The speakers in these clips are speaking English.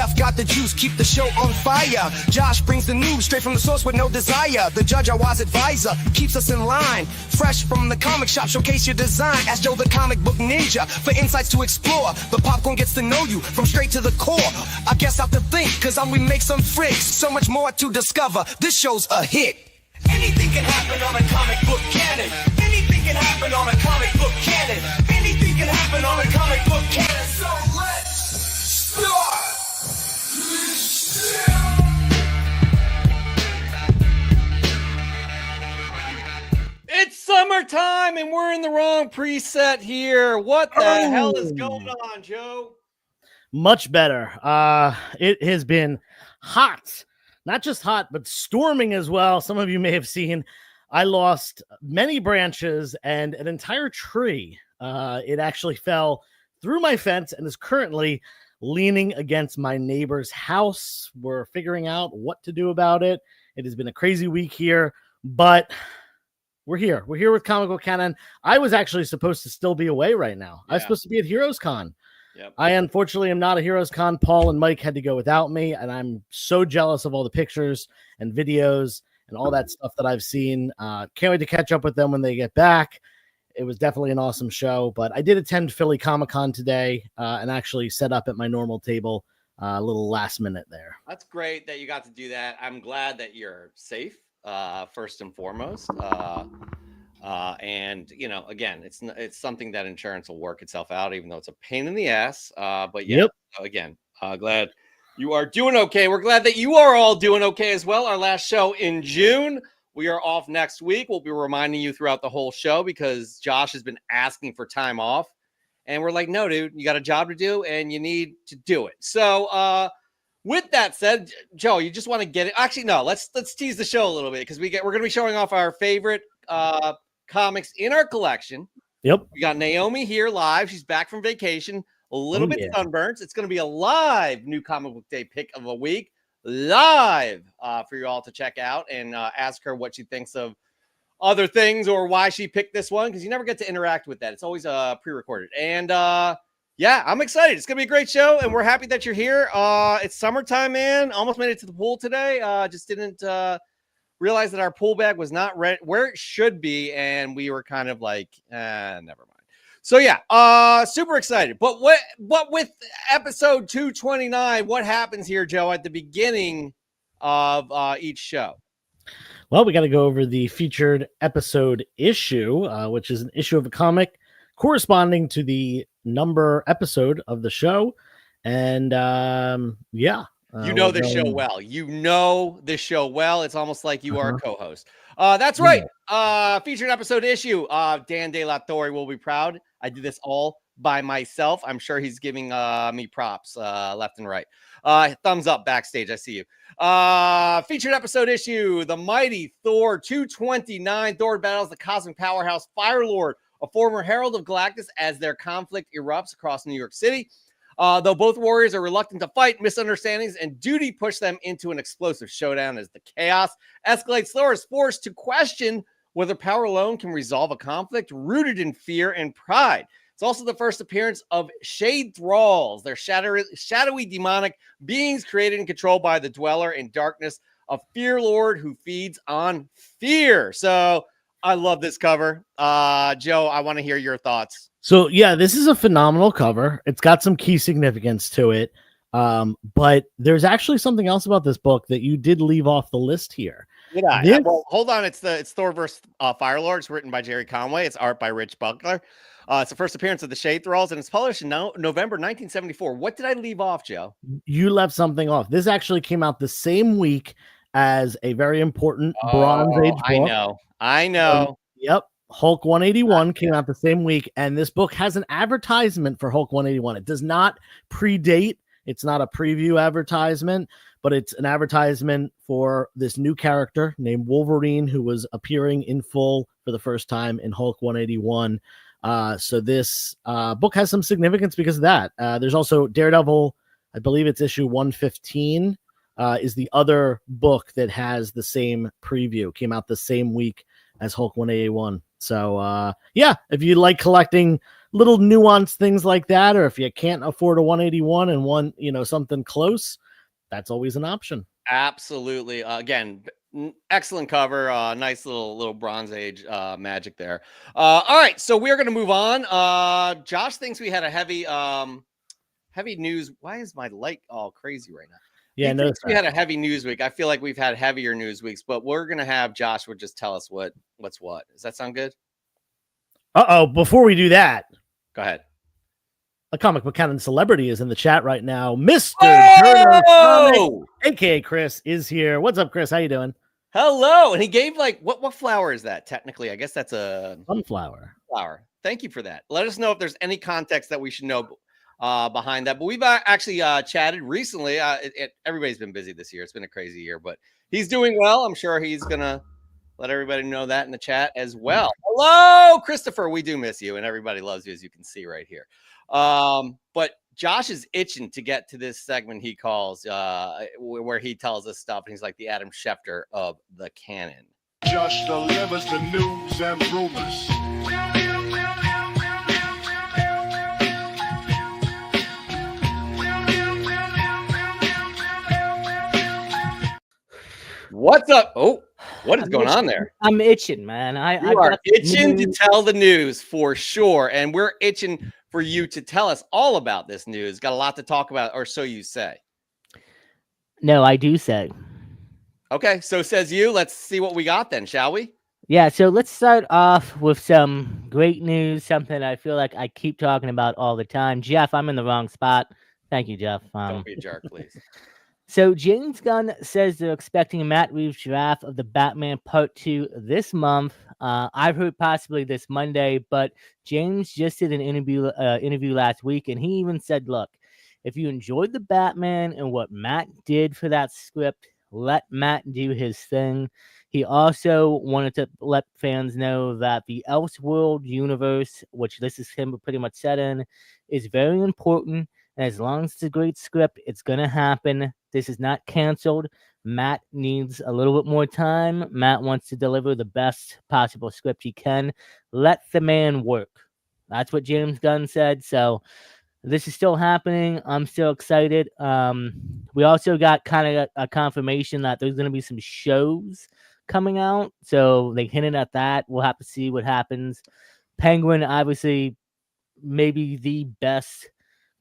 chef got the juice, keep the show on fire. Josh brings the news straight from the source with no desire. The judge, our wise advisor, keeps us in line. Fresh from the comic shop, showcase your design. Ask Joe the comic book ninja for insights to explore. The popcorn gets to know you from straight to the core. I guess I have to think, cause we make some freaks. So much more to discover, this show's a hit. Anything can happen on a comic book canon. Anything can happen on a comic book canon. Anything can happen on a comic book canon. So let's start. It's summertime and we're in the wrong preset here. What the hell is going on, Joe? Much better. It has been hot. Not just hot, but storming as well. Some of you may have seen I lost many branches and an entire tree. It actually fell through my fence and is currently leaning against my neighbor's house. We're figuring out what to do about it. It has been a crazy week here, but we're here. We're here with Comic Book Canon. I was actually supposed to still be away right now. Yeah. I was supposed to be at Heroes Con. Yep. I unfortunately am not a Heroes Con. Paul and Mike had to go without me, and I'm so jealous of all the pictures and videos and all that stuff that I've seen. Can't wait to catch up with them when they get back. It was definitely an awesome show, but I did attend Philly Comic-Con today and actually set up at my normal table a little last minute there. That's great that you got to do that. I'm glad that you're safe, first and foremost. And you know, again, it's something that insurance will work itself out, even though it's a pain in the ass. But yeah, again, glad you are doing okay. We're glad that you are all doing okay as well. Our last show in June. We are off next week. We'll be reminding you throughout the whole show because Josh has been asking for time off, and we're like, no, dude, you got a job to do, and you need to do it. So, with that said, Joe, you just want to get it. Actually, no, let's tease the show a little bit because we're going to be showing off our favorite comics in our collection. Yep. We got Naomi here live. She's back from vacation, a little bit sunburnt. It's going to be a live new comic book day pick of a week live for you all to check out and ask her what she thinks of other things or why she picked this one, because you never get to interact with that. It's always pre-recorded. And yeah, I'm excited. It's going to be a great show, and we're happy that you're here. It's summertime, man. Almost made it to the pool today. Just didn't realized that our pool bag was not where it should be, and we were kind of like, never mind. So yeah, super excited. But with episode 229, what happens here, Joe, at the beginning of each show? Well, we got to go over the featured episode issue, which is an issue of a comic corresponding to the number episode of the show. And yeah. You know this show well. You know this show well. It's almost like you are a co-host. That's right. Featured episode issue. Dan De La Torre will be proud. I did this all by myself. I'm sure he's giving me props left and right. Thumbs up backstage. I see you. Featured episode issue. The Mighty Thor 229. Thor battles the cosmic powerhouse Firelord, a former herald of Galactus, as their conflict erupts across New York City. Though both warriors are reluctant to fight, misunderstandings and duty push them into an explosive showdown as the chaos escalates. Thor is forced to question whether power alone can resolve a conflict rooted in fear and pride. It's also the first appearance of Shade Thralls. They're shadowy demonic beings created and controlled by the dweller in darkness, a fear lord who feeds on fear. So I love this cover. Joe, I want to hear your thoughts. So, yeah, this is a phenomenal cover. It's got some key significance to it. But there's actually something else about this book that you did leave off the list here. Did I? Well, hold on. It's Thor vs. Firelord. It's written by Jerry Conway. It's art by Rich Buckler. It's the first appearance of the Shade Thralls, and it's published in November 1974. What did I leave off, Joe? You left something off. This actually came out the same week as a very important Bronze Age book. I know. Yep. Hulk 181 came out the same week, and this book has an advertisement for Hulk 181. It does not predate. It's not a preview advertisement, but it's an advertisement for this new character named Wolverine, who was appearing in full for the first time in Hulk 181. So this book has some significance because of that. There's also Daredevil, I believe it's issue 115, is the other book that has the same preview. Came out the same week as Hulk 181. So, yeah, if you like collecting little nuanced things like that, or if you can't afford a 181 and want, something close, that's always an option. Absolutely. Again, excellent cover. Nice little Bronze Age magic there. All right, so we're gonna move on. Josh thinks we had a heavy news. Why is my light all crazy right now? Yeah, he thinks we had a heavy news week. I feel like we've had heavier news weeks, but we're gonna have Josh would just tell us what's what. Does that sound good? Before we do that, go ahead. A comic book canon celebrity is in the chat right now. Mr. Turner Comic, aka Chris, is here. What's up, Chris? How you doing? Hello. And he gave like what flower is that? Technically, I guess that's a sunflower. Flower. Thank you for that. Let us know if there's any context that we should know behind that. But we've actually chatted recently. Everybody's been busy this year. It's been a crazy year, but he's doing well. I'm sure he's gonna let everybody know that in the chat as well. Hello, Christopher. We do miss you, and everybody loves you, as you can see right here. But Josh is itching to get to this segment he calls where he tells us stuff, and he's like the Adam Schefter of the canon. Josh delivers the news and rumors. What's up? Oh, what is going on there? I'm itching, man. You are itching to tell the news for sure. And we're itching for you to tell us all about this news. Got a lot to talk about, or so you say. No, I do say. Okay, so says you. Let's see what we got then, shall we? Yeah, so let's start off with some great news, something I feel like I keep talking about all the time. Jeff, I'm in the wrong spot. Thank you, Jeff. Don't be a jerk, please. So James Gunn says they're expecting a Matt Reeves draft of the Batman Part 2 this month. I've heard possibly this Monday, but James just did an interview last week, and he even said, look, if you enjoyed the Batman and what Matt did for that script, let Matt do his thing. He also wanted to let fans know that the Elseworld universe, which this is him pretty much set in, is very important. And as long as it's a great script, it's going to happen. This is not canceled. Matt needs a little bit more time. Matt wants to deliver the best possible script he can. Let the man work. That's what James Gunn said. So this is still happening. I'm still excited. We also got kind of a confirmation that there's going to be some shows coming out. So they hinted at that. We'll have to see what happens. Penguin, obviously, maybe the best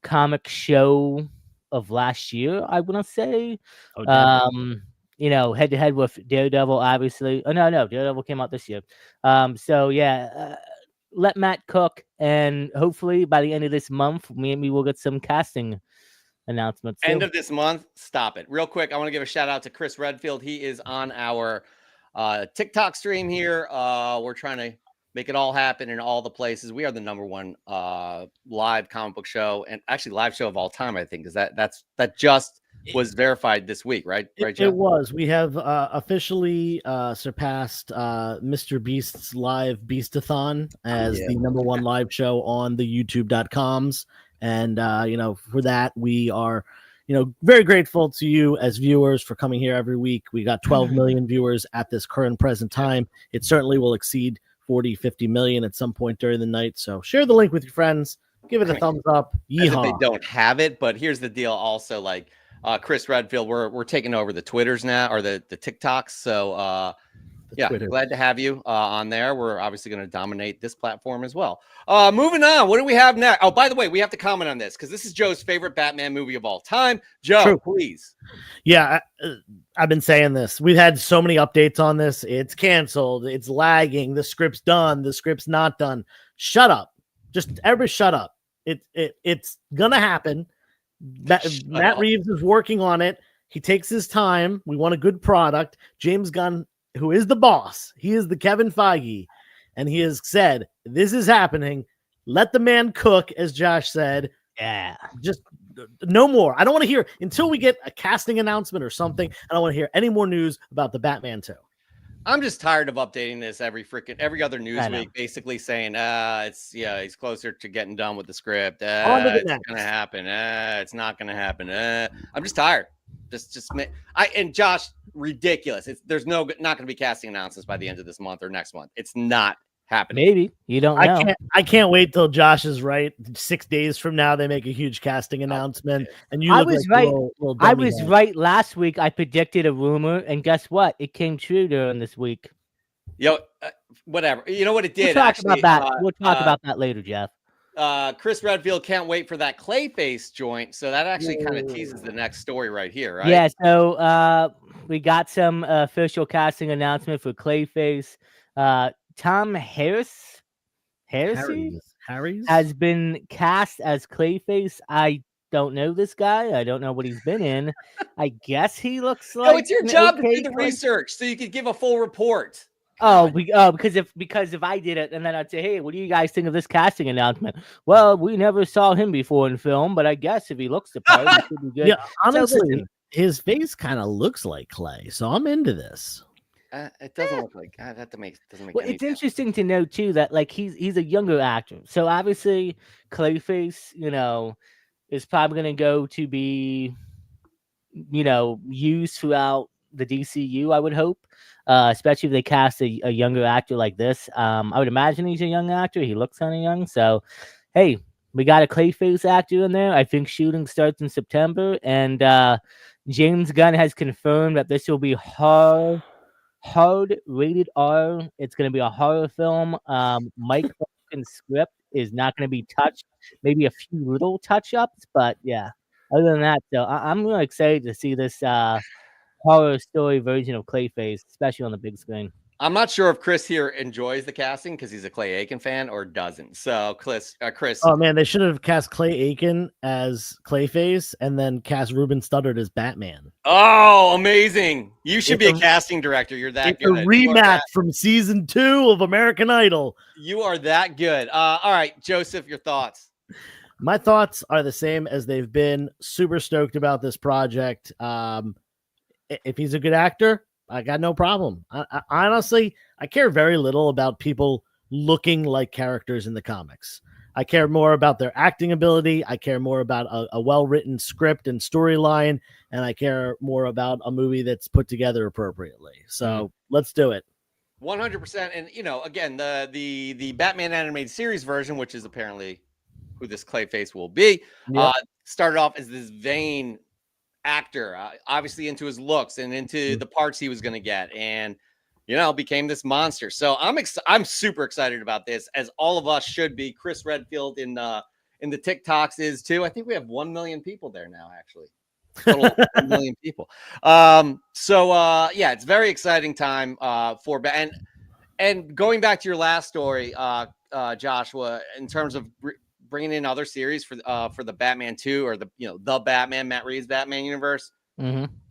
comic show of last year, I want to say. Head to head with Daredevil, obviously. Oh no, Daredevil came out this year. So yeah, let Matt cook, and hopefully by the end of this month, maybe we'll get some casting announcements. End of this month. Stop it. Real quick, I want to give a shout out to Chris Redfield. He is on our TikTok stream here. We're trying to make it all happen in all the places. We are the #1 live comic book show, and actually live show of all time, I think, because that just was verified this week, right? Right, Jeff? It was. We have officially surpassed Mr. Beast's live Beastathon as the #1 live show on the YouTube.coms. And for that, we are very grateful to you as viewers for coming here every week. We got 12 million viewers at this current present time. It certainly will exceed 40-50 million at some point during the night. So share the link with your friends. Give it a thumbs up. Yeehaw. They don't have it, but here's the deal. Also, like Chris Redfield, we're taking over the Twitters now, or the TikToks. So Twitter. Glad to have you on there. We're obviously going to dominate this platform as well. Moving on. What do we have next? Oh, by the way, we have to comment on this because this is Joe's favorite Batman movie of all time. Joe, please. Yeah, I've been saying this. We've had so many updates on this. It's canceled. It's lagging. The script's done. The script's not done. Shut up. Just everybody shut up. It's going to happen. Matt Reeves is working on it. He takes his time. We want a good product. James Gunn, who is the boss, he is the Kevin Feige, and he has said, this is happening. Let the man cook, as Josh said. Yeah. Just no more. I don't want to hear, until we get a casting announcement or something, I don't want to hear any more news about the Batman 2. I'm just tired of updating this every other news week, basically saying, he's closer to getting done with the script. It's going to happen. It's not going to happen. I'm just tired. And Josh, ridiculous. There's not going to be casting announcements by the end of this month or next month. It's not happening. Maybe you don't know. I can't wait till Josh is right. 6 days from now, they make a huge casting announcement, and you I look was like right. a little I dummy was head. right last week. I predicted a rumor, and guess what? It came true during this week. Yo, whatever. You know what it We'll did talk actually. about that. We'll talk about that later, Jeff. Chris Redfield can't wait for that Clayface joint. So that actually kind of teases the next story right here, right? Yeah. So we got some official casting announcement for Clayface. Tom Harris Harry's has been cast as Clayface. I don't know this guy. I don't know what he's been in. I guess he looks like. No, it's your an job to okay do the Clay- research so you could give a full report. Because if I did it and then I'd say, hey, what do you guys think of this casting announcement? Well, we never saw him before in film, but I guess if he looks the part, he should be good. Yeah, honestly, listen. his face kind of looks like Clay, so I'm into this. It doesn't look like that. Doesn't make Well, any it's sense. interesting to know too that like he's a younger actor, so obviously Clayface, is probably going to go to be, used throughout the DCU. I would hope, especially if they cast a younger actor like this. I would imagine he's a young actor. He looks kind of young, so hey, we got a Clayface actor in there. I think shooting starts in September, and James Gunn has confirmed that this will be hard rated R. It's going to be a horror film. Mike Flanagan's script is not going to be touched. Maybe a few little touch-ups, but yeah. Other than that, so I'm really excited to see this horror story version of Clayface, especially on the big screen. I'm not sure if Chris here enjoys the casting because he's a Clay Aiken fan or doesn't. So, Chris. Oh man, they should have cast Clay Aiken as Clayface and then cast Ruben Studdard as Batman. Oh, amazing! You should be a casting director. You're that It's good. a rematch from season 2 of American Idol. You are that good. All right, Joseph, your thoughts. My thoughts are the same as they've been. Super stoked about this project. If he's a good actor, I got no problem. I honestly, I care very little about people looking like characters in the comics. I care more about their acting ability. I care more about a well-written script and storyline, and I care more about a movie that's put together appropriately. So let's do it. 100%. And again, the Batman animated series version, which is apparently who this Clayface will be, started off as this vain actor, obviously into his looks and into the parts he was going to get, and became this monster. So I'm super excited about this, as all of us should be. Chris Redfield in the TikToks is too. I think we have 1 million people there now, actually. Total 1 million people. It's very exciting time for and going back to your last story, Joshua, in terms of bringing in other series for the Batman 2 or the Batman, Matt Reeves Batman universe.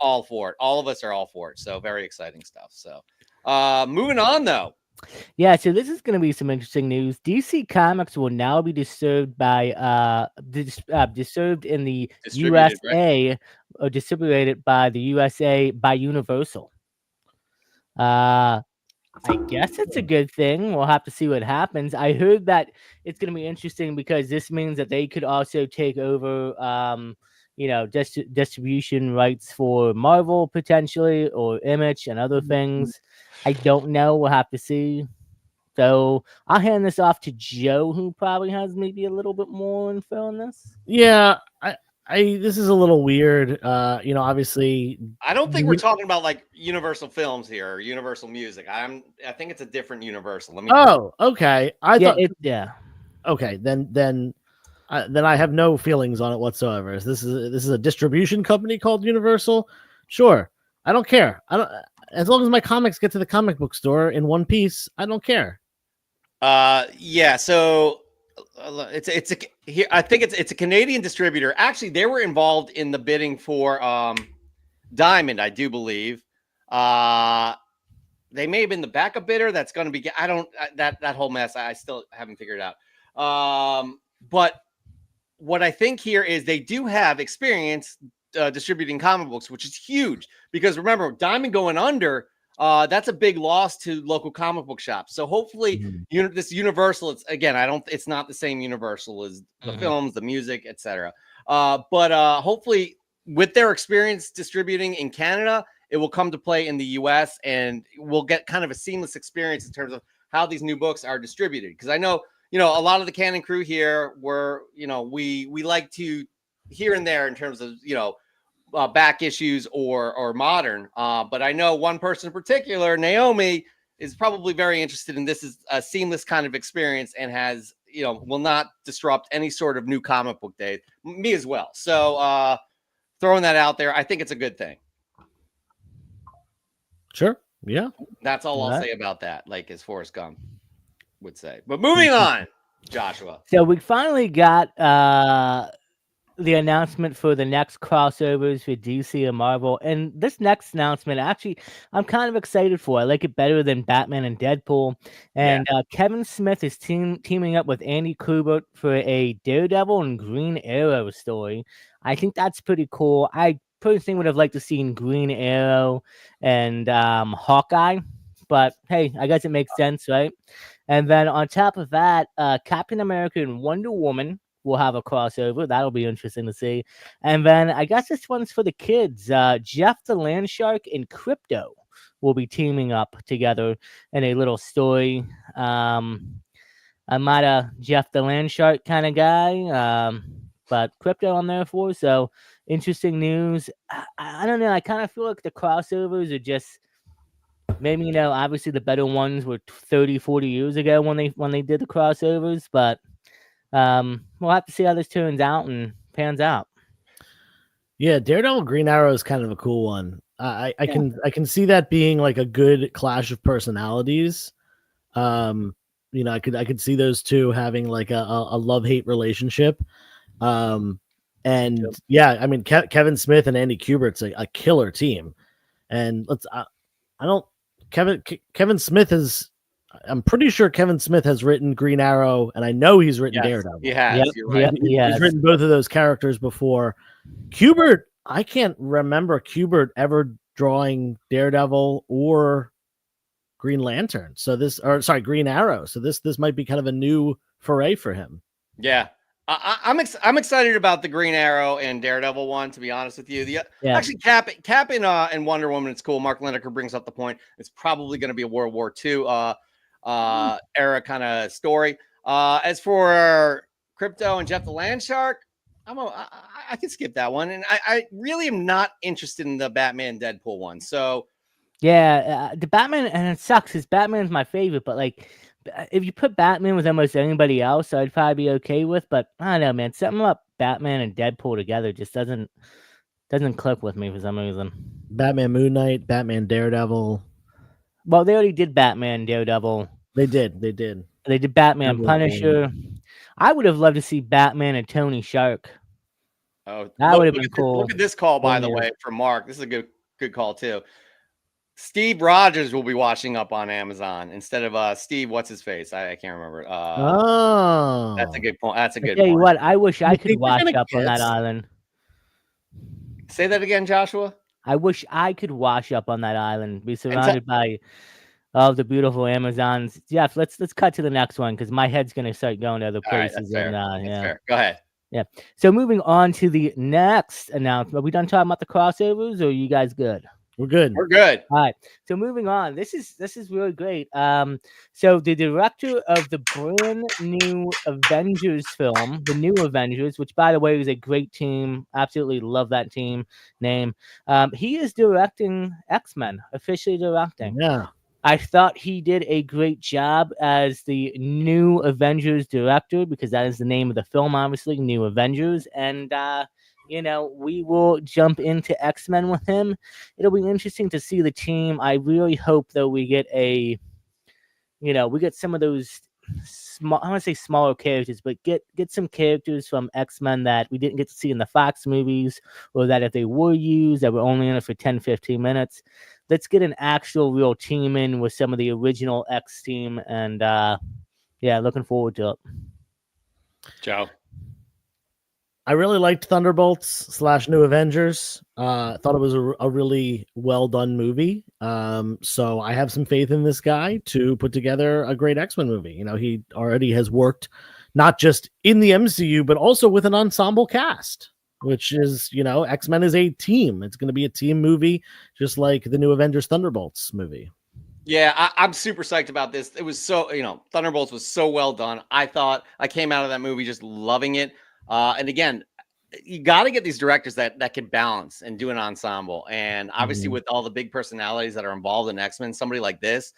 All for it. All of us are all for it. So very exciting stuff. So moving on though. Yeah, so this is going to be some interesting news. DC Comics will now be disturbed by disturbed in the USA, right? Or distributed by the USA by Universal. I guess it's a good thing. We'll have to see what happens. I heard that it's going to be interesting because this means that they could also take over, distribution rights for Marvel potentially, or Image and other things. I don't know. We'll have to see. So I'll hand this off to Joe, who probably has maybe a little bit more info on this. Yeah, this is a little weird. Obviously, I don't think we're talking about like Universal Films here or Universal Music. I think it's a different Universal. Okay. Okay, then I have no feelings on it whatsoever. This is a distribution company called Universal. Sure, I don't care. As long as my comics get to the comic book store in one piece, I don't care. So I think it's a Canadian distributor. Actually, they were involved in the bidding for Diamond, I do believe. They may have been the backup bidder. That's going to be that whole mess. I still haven't figured it out. But what I think here is they do have experience distributing comic books, which is huge because remember, Diamond going under. That's a big loss to local comic book shops. So hopefully, this Universal. It's not the same Universal as the films, the music, etc. But hopefully, with their experience distributing in Canada, it will come to play in the U.S. and we'll get kind of a seamless experience in terms of how these new books are distributed. Because I know, a lot of the Canon crew here were, we like to here and there in terms of, back issues or modern. But I know one person in particular, Naomi, is probably very interested in this is a seamless kind of experience and has, will not disrupt any sort of new comic book day. Me as well. So throwing that out there, I think it's a good thing. Sure. Yeah. That's all I'll say about that, like as Forrest Gump would say. But moving on, Joshua. So we finally got the announcement for the next crossovers for DC and Marvel. And this next announcement, actually, I'm kind of excited for. I like it better than Batman and Deadpool. And Kevin Smith is teaming up with Andy Kubert for a Daredevil and Green Arrow story. I think that's pretty cool. I personally would have liked to see Green Arrow and Hawkeye. But hey, I guess it makes sense, right? And then on top of that, Captain America and Wonder Woman will have a crossover. That'll be interesting to see. And then I guess this one's for the kids. Jeff the Landshark and Crypto will be teaming up together in a little story. I'm not a Jeff the Landshark kind of guy, but Crypto I'm there for. So interesting news. I don't know. I kind of feel like the crossovers are just maybe, obviously the better ones were 30, 40 years ago when they did the crossovers, but we'll have to see how this turns out and pans out. Yeah, Daredevil Green Arrow is kind of a cool one. I can see that being like a good clash of personalities. I could see those two having like a love-hate relationship. Kevin Smith and Andy Kubert's a killer team. And Kevin Smith is. I'm pretty sure Kevin Smith has written Green Arrow, and I know he's written Daredevil. He has. Yep, You're right. He's written both of those characters before. Kubert, I can't remember Kubert ever drawing Daredevil or Green Lantern. Green Arrow. So this might be kind of a new foray for him. Yeah. I'm excited about the Green Arrow and Daredevil one, to be honest with you. Actually, Cap and Wonder Woman, it's cool. Mark Lineker brings up the point. It's probably going to be a World War II era kind of story. As for Crypto and Jeff the Landshark, I can skip that one. And I really am not interested in the Batman Deadpool one. So the Batman, and it sucks because Batman's my favorite, but like if you put Batman with almost anybody else, I'd probably be okay with. But I don't know, man. Something about Batman and Deadpool together just doesn't click with me for some reason. Batman Moon Knight, Batman Daredevil. Well, they already did Batman Daredevil. They did. They did Batman Punisher. I would have loved to see Batman and Tony Shark. Oh, that would have been cool. Look at this call, by the way, from Mark. This is a good call too. Steve Rogers will be watching up on Amazon instead of Steve. What's his face? I can't remember. That's a good point. That's a good. Tell you what, I wish I could wash up on that island. Say that again, Joshua. I wish I could wash up on that island, be surrounded by all the beautiful Amazons. Jeff, let's cut to the next one because my head's gonna start going to other places. All right, that's fair. Go ahead. Yeah. So moving on to the next announcement. Are we done talking about the crossovers, or are you guys good? We're good. We're good. All right. So moving on. This is really great. So the director of the brand new Avengers film, the New Avengers, which by the way is a great team. Absolutely love that team name. He is directing X-Men, officially directing. Yeah. I thought he did a great job as the New Avengers director because that is the name of the film, obviously, New Avengers. And we will jump into X-Men with him. It'll be interesting to see the team. I really hope though we get we get some of those small, I want to say smaller characters, but get some characters from X-Men that we didn't get to see in the Fox movies, or that if they were used, that were only in it for 10, 15 minutes. Let's get an actual real team in with some of the original X team. And looking forward to it. Joe. I really liked Thunderbolts / New Avengers. Thought it was a really well done movie. So I have some faith in this guy to put together a great X-Men movie. He already has worked not just in the MCU, but also with an ensemble cast, which is, X-Men is a team. It's going to be a team movie, just like the New Avengers Thunderbolts movie. Yeah, I'm super psyched about this. It was so, Thunderbolts was so well done. I thought I came out of that movie just loving it. And again, you got to get these directors that can balance and do an ensemble. And obviously, with all the big personalities that are involved in X-Men, somebody like this,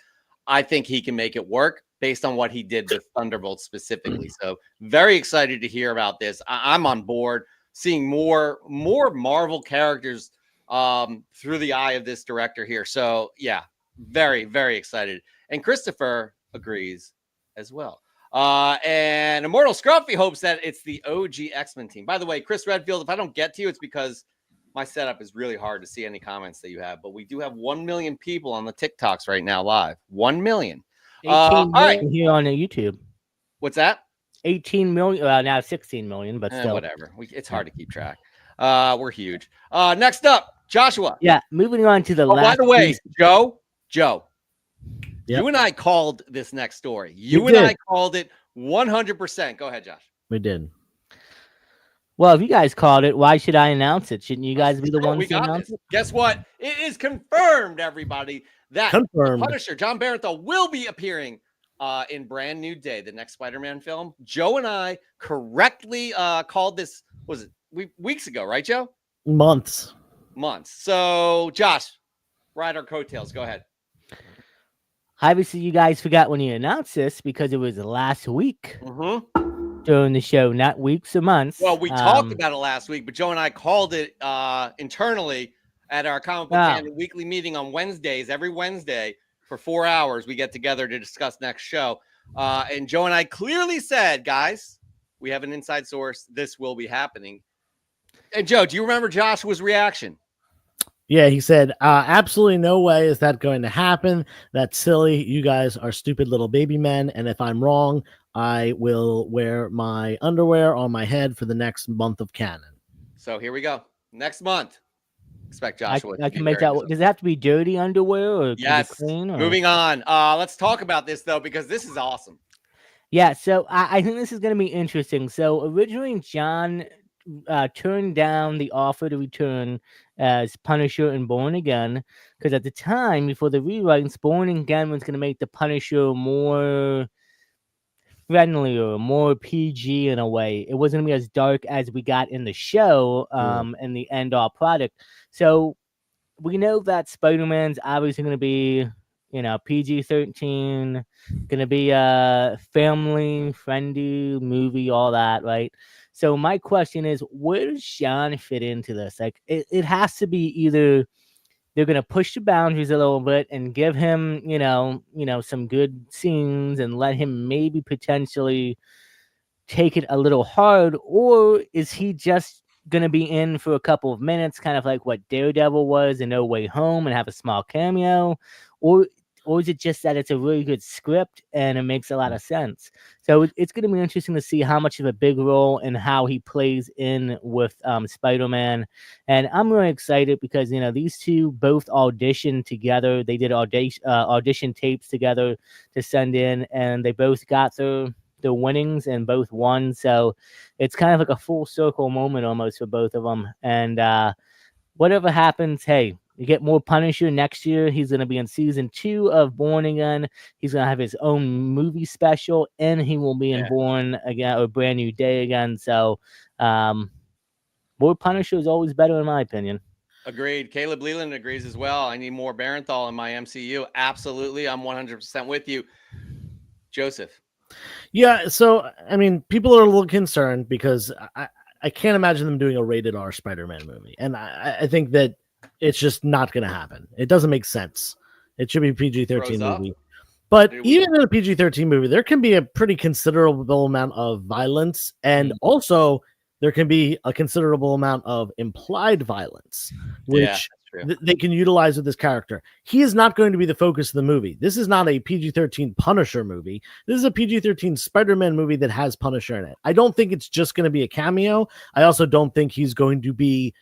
I think he can make it work based on what he did with Thunderbolts specifically. So very excited to hear about this. I'm on board seeing more Marvel characters through the eye of this director here. So yeah, very, very excited. And Christopher agrees as well. And Immortal Scruffy hopes that it's the OG X-Men team. By the way, Chris Redfield, if I don't get to you, it's because my setup is really hard to see any comments that you have. But we do have 1 million people on the TikToks right now live. 1 million. 18 all right. here on the YouTube. What's that? 18 million. Now 16 million, but still. Whatever. It's hard to keep track. We're huge. Next up, Joshua. Yeah, moving on to the last. By the way, piece. Joe, Yep. you and I called this next story. I called it 100%. Go ahead, Josh. We did. Well, if you guys called it, why should I announce it? Shouldn't you guys be the ones to announce it? Guess what? It is confirmed, everybody, that Confirmed. the Punisher, John Barenthal, will be appearing in Brand New Day, the next Spider-Man film. Joe and I correctly called this, was it weeks ago, right, Joe? Months. So, Josh, ride our coattails. Go ahead. Obviously, you guys forgot when you announced this because it was last week during the show, not weeks or months. Well, we talked about it last week, but Joe and I called it internally at our Comic Book Canon weekly meeting on Wednesdays. Every Wednesday for 4 hours, we get together to discuss next show. And Joe and I clearly said, guys, we have an inside source. This will be happening. And Joe, do you remember Joshua's reaction? Yeah, he said, absolutely no way is that going to happen. That's silly. You guys are stupid little baby men. And if I'm wrong, I will wear my underwear on my head for the next month of canon. So here we go. Next month. Expect Joshua. I can make that. Does it have to be dirty underwear or yes? Clean, or? Moving on. Let's talk about this, though, because this is awesome. Yeah, so I think this is going to be interesting. So originally, John turned down the offer to return as Punisher and Born Again, because at the time, before the rewrites, Born Again was going to make the Punisher more friendlier, more PG in a way. It wasn't going to be as dark as we got in the show and the end-all product. So we know that Spider-Man's obviously going to be, PG-13, going to be a family-friendly movie, all that, right? So my question is, where does Sean fit into this? Like, it has to be either they're going to push the boundaries a little bit and give him, some good scenes and let him maybe potentially take it a little hard, or is he just going to be in for a couple of minutes, kind of like what Daredevil was in No Way Home, and have a small cameo, or is it just that it's a really good script and it makes a lot of sense? So it's going to be interesting to see how much of a big role and how he plays in with Spider-Man. And I'm really excited because, these two both auditioned together. They did audition tapes together to send in, and they both got their winnings and both won. So it's kind of like a full circle moment almost for both of them. And whatever happens, hey, you get more Punisher next year. He's going to be in season 2 of Born Again. He's going to have his own movie special, and he will be in Born Again or Brand New Day again. So, more Punisher is always better, in my opinion. Agreed. Caleb Leland agrees as well. I need more Barenthal in my MCU. Absolutely. I'm 100% with you. Joseph. Yeah, so, I mean, people are a little concerned because I can't imagine them doing a rated R Spider-Man movie. And I think that it's just not going to happen. It doesn't make sense. It should be a PG-13 movie. But even in a PG-13 movie, there can be a pretty considerable amount of violence, and also there can be a considerable amount of implied violence, which they can utilize with this character. He is not going to be the focus of the movie. This is not a PG-13 Punisher movie. This is a PG-13 Spider-Man movie that has Punisher in it. I don't think it's just going to be a cameo. I also don't think he's going to be,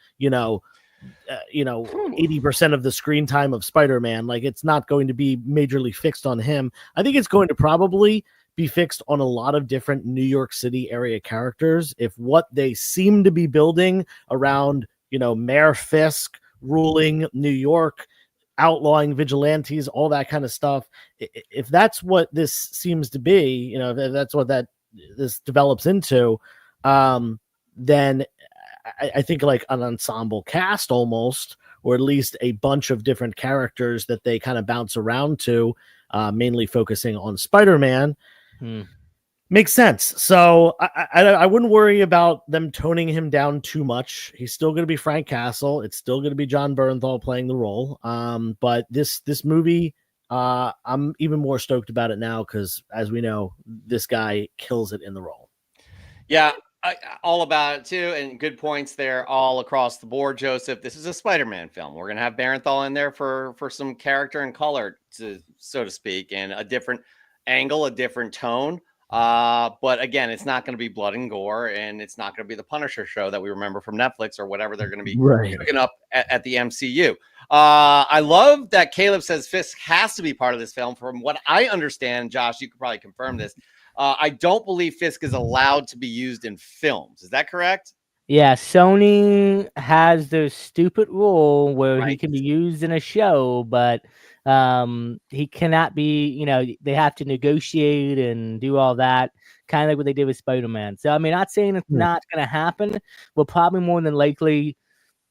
80% of the screen time of Spider-Man. Like, it's not going to be majorly fixed on him. I think it's going to probably be fixed on a lot of different New York City area characters. If what they seem to be building around, Mayor Fisk ruling New York outlawing vigilantes, all that kind of stuff. If that's what this seems to be, if that's what this develops into, then I think like an ensemble cast almost, or at least a bunch of different characters that they kind of bounce around to, mainly focusing on Spider-Man. Makes sense. So I wouldn't worry about them toning him down too much. He's still going to be Frank Castle. It's still going to be John Bernthal playing the role. But this movie, I'm even more stoked about it now because, as we know, this guy kills it in the role. Yeah, all about it too, and good points there all across the board, Joseph. This is a Spider-Man film. We're gonna have Barenthal in there for some character and color, so to speak, and a different angle, a different tone. But again, it's not going to be blood and gore, and it's not going to be the Punisher show that we remember from Netflix or whatever they're going to be picking up at the MCU. I love that Caleb says Fisk has to be part of this film. From what I understand, Josh, you could probably confirm this. I don't believe Fisk is allowed to be used in films. Is that correct? Yeah, Sony has their stupid rule where he can be used in a show, but he cannot be, they have to negotiate and do all that, kind of like what they did with Spider-Man. So, I mean, not saying it's not going to happen. We'll probably more than likely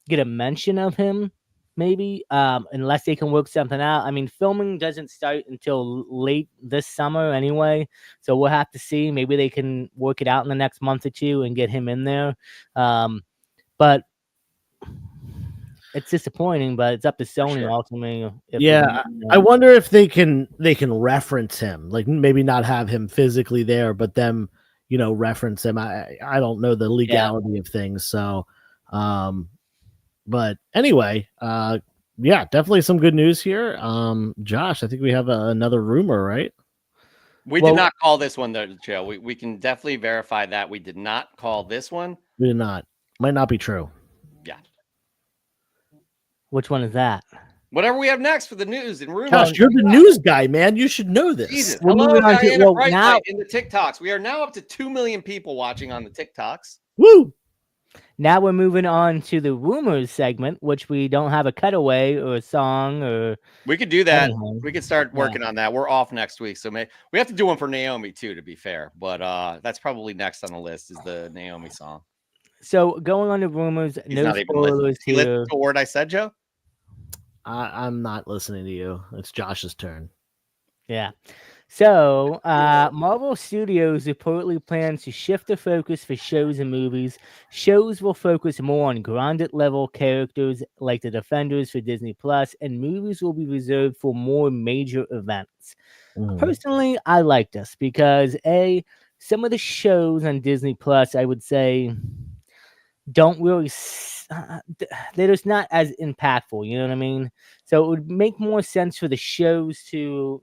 get a mention of him, maybe, unless they can work something out. I mean, filming doesn't start until late this summer anyway, so we'll have to see. Maybe they can work it out in the next month or two and get him in there. But it's disappointing, but it's up to Sony ultimately. I wonder if they can reference him, like maybe not have him physically there, but them, reference him. I don't know the legality of things, so but anyway, definitely some good news here. Josh, I think we have another rumor, right? We did not call this one, though, Joe. We can definitely verify that we did not call this one. We did not. Might not be true. Yeah. Which one is that? Whatever we have next for the news and rumors. Gosh, you're the news guy, man. You should know this. Jesus. Hello, Diana Brightlight in the TikToks. We are now up to 2 million people watching on the TikToks. Woo! Now we're moving on to the rumors segment, which we don't have a cutaway or a song or. We could do that. Anything. We could start working on that. We're off next week, so we have to do one for Naomi too, to be fair. But that's probably next on the list is the Naomi song. So going on to rumors, no spoilers here. Listen to a word I said, Joe. I'm not listening to you. It's Josh's turn. Yeah. So, Marvel Studios reportedly plans to shift the focus for shows and movies. Shows will focus more on grounded-level characters like the Defenders for Disney+, and movies will be reserved for more major events. Personally, I like this because, some of the shows on Disney+, I would say, don't really they're just not as impactful, you know what I mean? So it would make more sense for the shows to,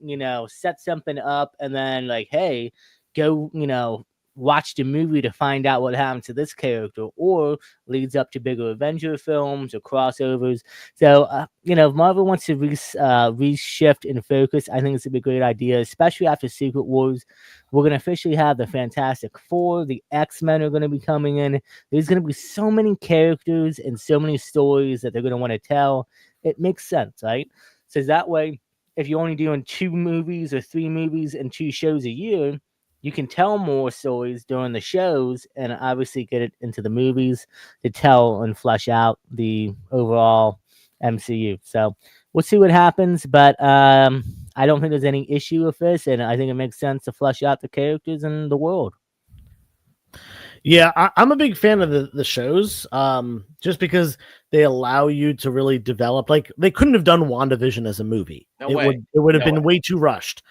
set something up and then like, hey, go, watch the movie to find out what happened to this character, or leads up to bigger Avenger films or crossovers. So, if Marvel wants to reshift and focus, I think it's a great idea, especially after Secret Wars. We're going to officially have the Fantastic Four. The X-Men are going to be coming in. There's going to be so many characters and so many stories that they're going to want to tell. It makes sense, right? So that way, if you're only doing 2 movies or 3 movies and 2 shows a year, you can tell more stories during the shows and obviously get it into the movies to tell and flesh out the overall MCU. So we'll see what happens, but I don't think there's any issue with this, and I think it makes sense to flesh out the characters and the world. Yeah, I'm a big fan of the shows, just because they allow you to really develop. Like, they couldn't have done WandaVision as a movie. It would have been way too rushed.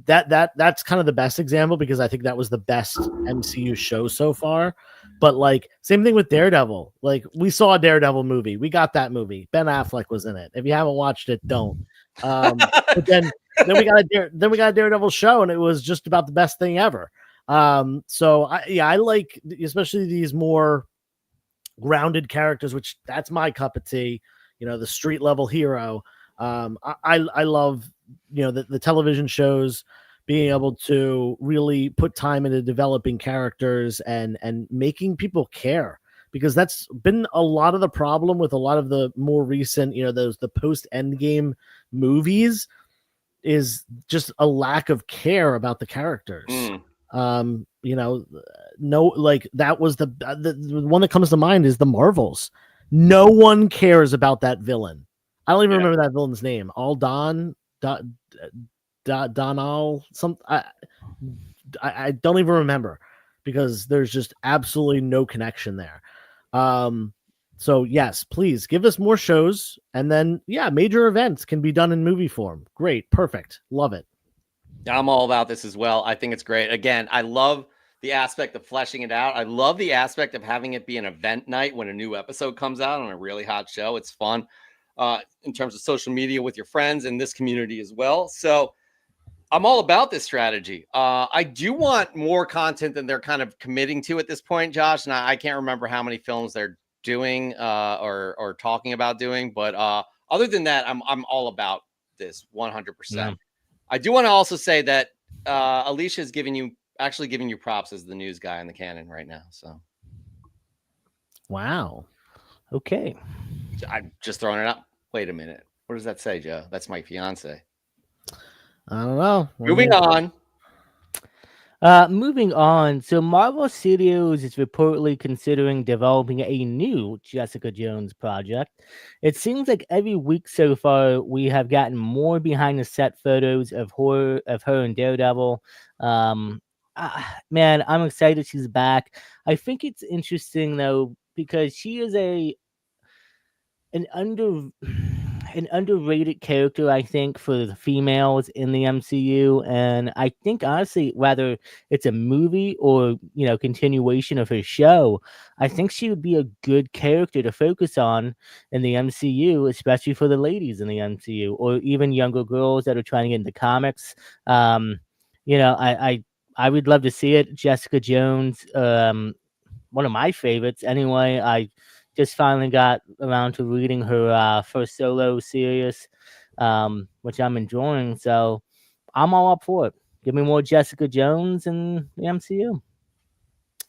That's kind of the best example because I think that was the best MCU show so far. But like, same thing with Daredevil. Like, we saw a Daredevil movie. We got that movie. Ben Affleck was in it. If you haven't watched it, don't. But then we got a Daredevil show, and it was just about the best thing ever. So I like, especially these more grounded characters, which that's my cup of tea. The street level hero. I love the television shows, being able to really put time into developing characters and making people care, because that's been a lot of the problem with a lot of the more recent, the post Endgame movies, is just a lack of care about the characters. No, like that was the one that comes to mind is the Marvels. No one cares about that villain. I don't even remember that villain's name. Donal. I don't even remember, because there's just absolutely no connection there. So yes, please give us more shows, and then major events can be done in movie form. Great, perfect, love it. I'm all about this as well. I think it's great. Again, I love the aspect of fleshing it out. I love the aspect of having it be an event night when a new episode comes out on a really hot show. It's fun in terms of social media with your friends and this community as well. So I'm all about this strategy. I do want more content than they're kind of committing to at this point, Josh. And I can't remember how many films they're doing or talking about doing. But other than that, I'm all about this 100%. Yeah. I do want to also say that Alicia is giving you props as the news guy in the canon right now. So, wow. Okay. I'm just throwing it up. Wait a minute. What does that say, Joe? That's my fiance. I don't know. Moving on. Moving on. So Marvel Studios is reportedly considering developing a new Jessica Jones project. It seems like every week so far we have gotten more behind the set photos of her and Daredevil. Man, I'm excited she's back. I think it's interesting though, because she is an underrated character, I think, for the females in the MCU. And I think, honestly, whether it's a movie or, continuation of her show, I think she would be a good character to focus on in the MCU, especially for the ladies in the MCU, or even younger girls that are trying to get into comics. I would love to see it. Jessica Jones, one of my favorites. Anyway, I just finally got around to reading her first solo series, which I'm enjoying. So I'm all up for it. Give me more Jessica Jones in the MCU.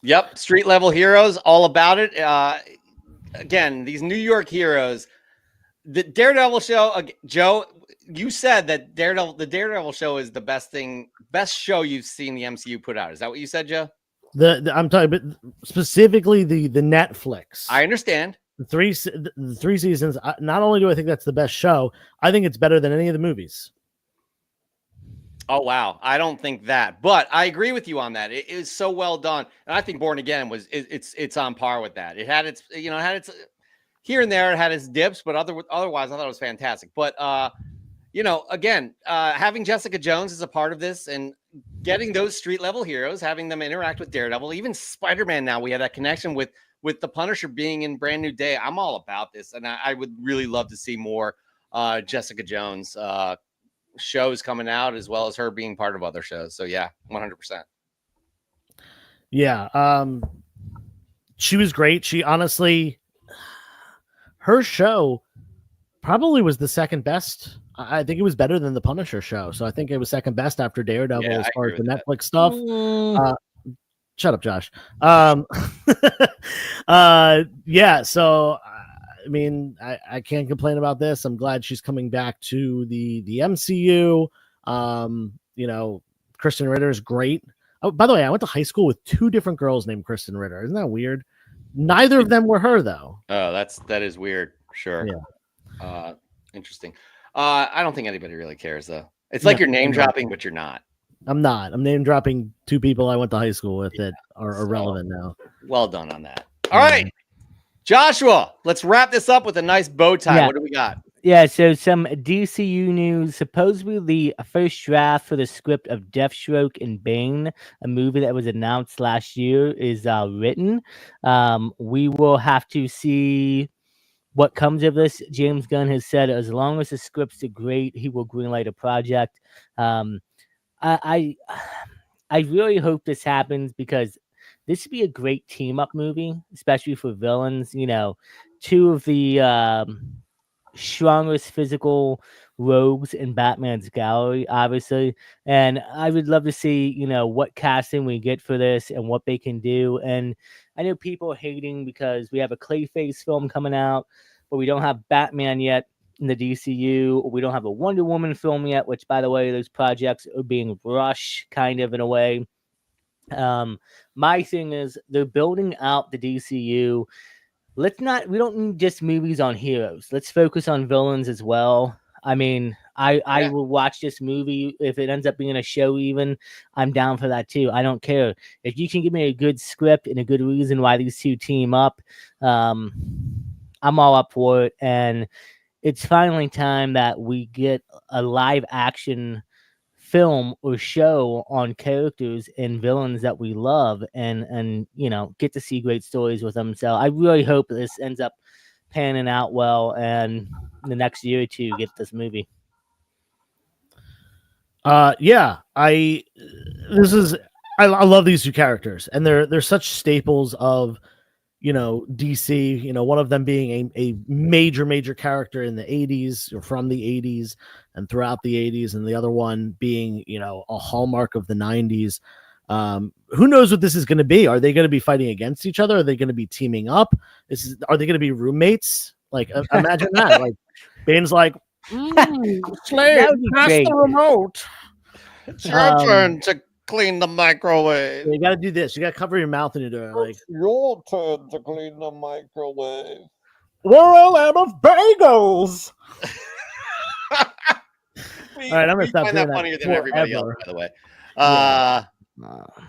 Yep. Street level heroes, all about it. Again, these New York heroes, the Daredevil show, Joe, you said that the Daredevil show is the best show you've seen the MCU put out. Is that what you said, Joe? I'm talking about specifically the Netflix. I understand. The three seasons. Not only do I think that's the best show, I think it's better than any of the movies. Oh wow, I don't think that, but I agree with you on that. It is so well done, and I think Born Again it's on par with that. It had its here and there, it had its dips, but otherwise I thought it was fantastic. But again, having Jessica Jones as a part of this and getting those street level heroes, having them interact with Daredevil, even Spider-Man. Now we had that connection with the Punisher being in Brand New Day. I'm all about this, and I would really love to see more Jessica Jones shows coming out, as well as her being part of other shows. So yeah, 100%. Yeah, she was great. She honestly, her show probably was the second best. I think it was better than the Punisher show. So I think it was second best after Daredevil as far as the Netflix stuff. Shut up, Josh. Yeah. So, I mean, I can't complain about this. I'm glad she's coming back to the MCU. Kristen Ritter is great. Oh, by the way, I went to high school with two different girls named Kristen Ritter. Isn't that weird? Neither of them were her, though. Oh, that is weird. Sure. Yeah. Interesting. I don't think anybody really cares, though. It's like you're name dropping, but you're not. I'm not. I'm name dropping two people I went to high school with that are irrelevant now. Well done on that. All right, Joshua, let's wrap this up with a nice bow tie. Yeah. What do we got? Yeah, so some DCU news. Supposedly, the first draft for the script of Deathstroke and Bane, a movie that was announced last year, is written. We will have to see what comes of this. James Gunn has said as long as the scripts are great, he will greenlight a project. I really hope this happens, because this would be a great team up movie, especially for villains. Two of the strongest physical rogues in Batman's gallery, obviously. And I would love to see, what casting we get for this and what they can do. And I know people are hating because we have a Clayface film coming out, but we don't have Batman yet in the DCU. We don't have a Wonder Woman film yet, which, by the way, those projects are being rushed kind of in a way. My thing is they're building out the DCU. We don't need just movies on heroes. Let's focus on villains as well. I mean, I will watch this movie if it ends up being a show even. I'm down for that too. I don't care. If you can give me a good script and a good reason why these two team up, I'm all up for it. And it's finally time that we get a live action film or show on characters and villains that we love and get to see great stories with them. So I really hope this ends up panning out well and in the next year or two get this movie. I love these two characters, and they're such staples of DC, one of them being a major character in the 80s or from the 80s and throughout the 80s, and the other one being, a hallmark of the 90s. Who knows what this is going to be? Are they going to be fighting against each other? Are they going to be teaming up? Are they going to be roommates? Like, imagine that. Like, Bane's like, Slade, pass the remote. It's your turn to clean the microwave. You got to do this. You got to cover your mouth and you do it. Like, your turn to clean the microwave. We're all out of bagels. All right, I'm gonna stop find doing that funnier than forever. everybody else, by the way. Yeah.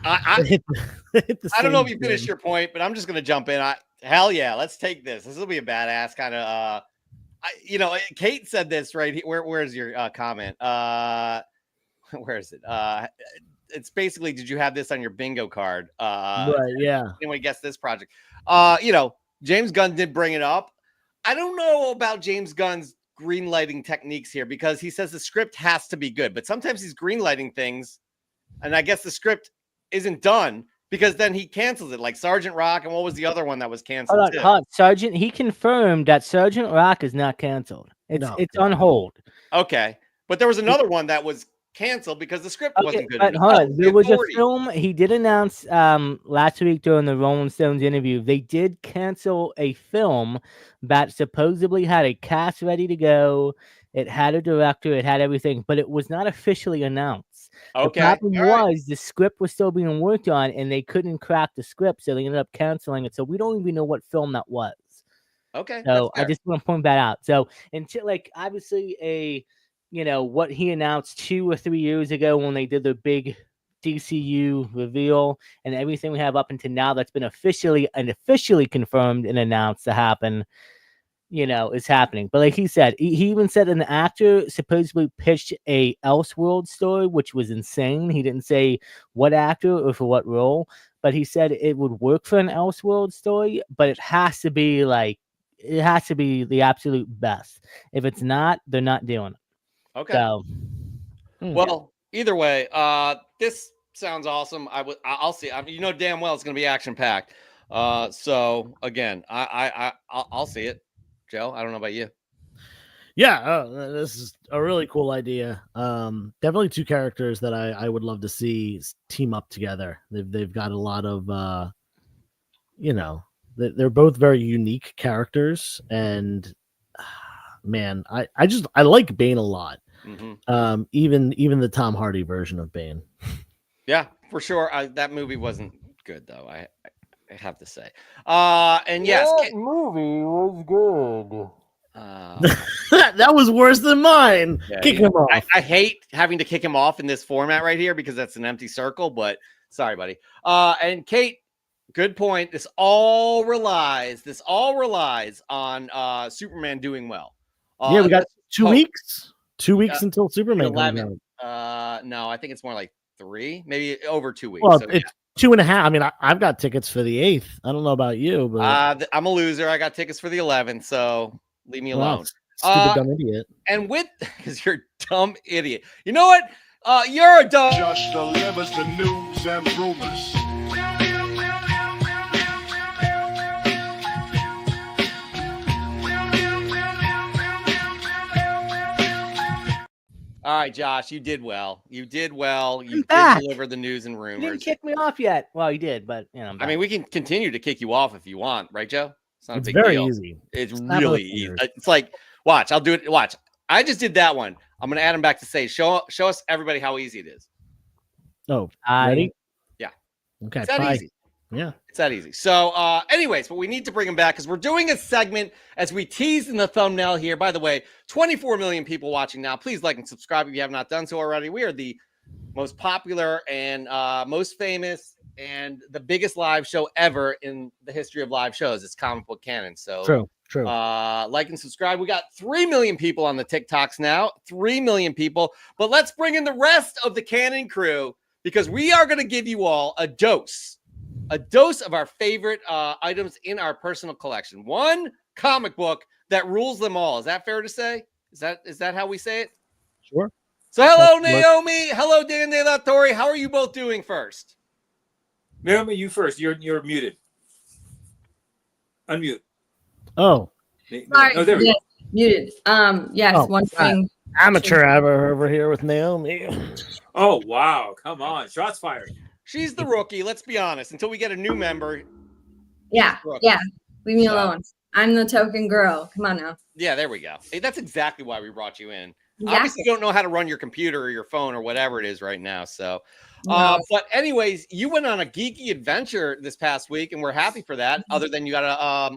I don't know if you finished your point, but I'm just gonna jump in. Hell yeah, let's take this. This will be a badass kind of. Kate said this right here. Where's your comment? Where is it? It's basically, did you have this on your bingo card? Right, yeah. Anyone guess this project? James Gunn did bring it up. I don't know about James Gunn's greenlighting techniques here because he says the script has to be good, but sometimes he's greenlighting things, and I guess the script isn't done because then he cancels it, like Sergeant Rock, and what was the other one that was canceled? Sergeant. He confirmed that Sergeant Rock is not canceled. It's on hold. Okay, but there was another one that was canceled because the script wasn't good. But hold on. There was a film he did announce last week during the Rolling Stones interview. They did cancel a film that supposedly had a cast ready to go. It had a director, it had everything, but it was not officially announced. Okay. The problem was the script was still being worked on and they couldn't crack the script, so they ended up canceling it. So we don't even know what film that was. Okay. So I just want to point that out. So until obviously what he announced 2 or 3 years ago when they did the big DCU reveal and everything we have up until now that's been officially confirmed and announced to happen, is happening. But like he said, he even said an actor supposedly pitched a Elseworld story, which was insane. He didn't say what actor or for what role, but he said it would work for an Elseworld story, but it has to be the absolute best. If it's not, they're not doing it. Okay. So, well, either way, this sounds awesome. I'll see. Damn well it's going to be action packed. So again, I'll see it. Joe, I don't know about you. Yeah, this is a really cool idea. Definitely two characters that I would love to see team up together. They've got a lot of, they're both very unique characters, and man, I like Bane a lot. Mm-hmm. Even the Tom Hardy version of Bane. Yeah, for sure. That movie wasn't good though. I have to say. And yes, that movie was good. That was worse than mine. Yeah, kick him off. I hate having to kick him off in this format right here because that's an empty circle. But sorry, buddy. And Kate, good point. This all relies on Superman doing well. Yeah, we got 2 weeks. 2 weeks until Superman 11. No, I think it's more like 3, maybe over 2 weeks. Well, so, it's 2.5. I mean, I've got tickets for the 8th. I don't know about you, but I'm a loser. I got tickets for the 11th, so leave me alone. Stupid dumb idiot. And because you're a dumb idiot. You know what? You're a dumb. Just delivers the news and rumors. right, Josh, you did well. You did well. You did back. deliver the news and You didn't rumors. kick me off yet. Well, you did, but you know. I'm I mean, we can continue to kick you off if you want, right, Joe? It's not It's a big very deal. easy. It's Snap really those easy. fingers. It's like, watch, I'll do it. Watch. I just did that one. I'm gonna add him back to say, show us everybody how easy it is. Oh, I- ready? Yeah. Okay. It's that bye. easy. Yeah. It's that easy. So, anyways, but we need to bring him back because we're doing a segment as we teased in the thumbnail here. By the way, 24 million people watching now. Please like and subscribe if you have not done so already. We are the most popular and most famous and the biggest live show ever in the history of live shows. It's Comic Book Canon. So, True. like and subscribe. We got 3 million people on the TikToks now. 3 million people. But let's bring in the rest of the Canon crew because we are going to give you all a dose of our favorite items in our personal collection. One comic book that rules them all. Is that fair to say? Is that how we say it? Sure. So hello, That's- Naomi. Hello, Dan De La Torre. How are you both doing first? Naomi, you first. You're muted. Unmute. Oh, Sorry, Oh, there we go. muted. Yes, Oh, one God. thing. amateur hour over here with Naomi. Oh, wow. Come on. Shots fired. She's the rookie. Let's be honest. Until we get a new member. Yeah, Brooke. yeah. Leave me So- alone. I'm the token girl. Come on now. Yeah, there we go. Hey, that's exactly why we brought you in. Yeah. Obviously, you don't know how to run your computer or your phone or whatever it is right now. So, No. but anyways, you went on a geeky adventure this past week, and we're happy for that. Other than you got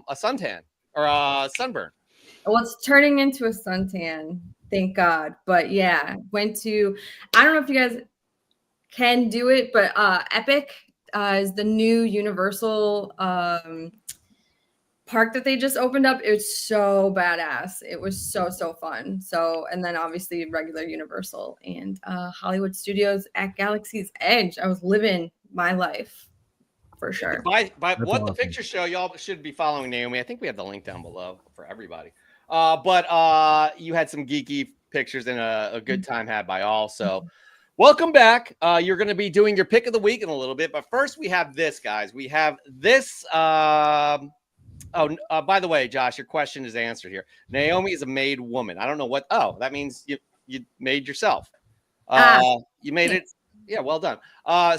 a suntan or a sunburn. Well, it's turning into a suntan. Thank God. But yeah, went to. I don't know if you guys can do it, but Epic is the new Universal park that they just opened up. It was so badass. It was so fun. So, and then obviously regular Universal and Hollywood Studios at Galaxy's Edge. I was living my life for sure. By what awesome. the pictures show, y'all should be following Naomi. I think we have the link down below for everybody. But you had some geeky pictures and a good time had by all. So welcome back. You're going to be doing your pick of the week in a little bit. But first we have this, guys. We have this. By the way, Josh, your question is answered here. Naomi is a made woman. I don't know what. Oh, that means you made yourself. You made it. Yeah, well done.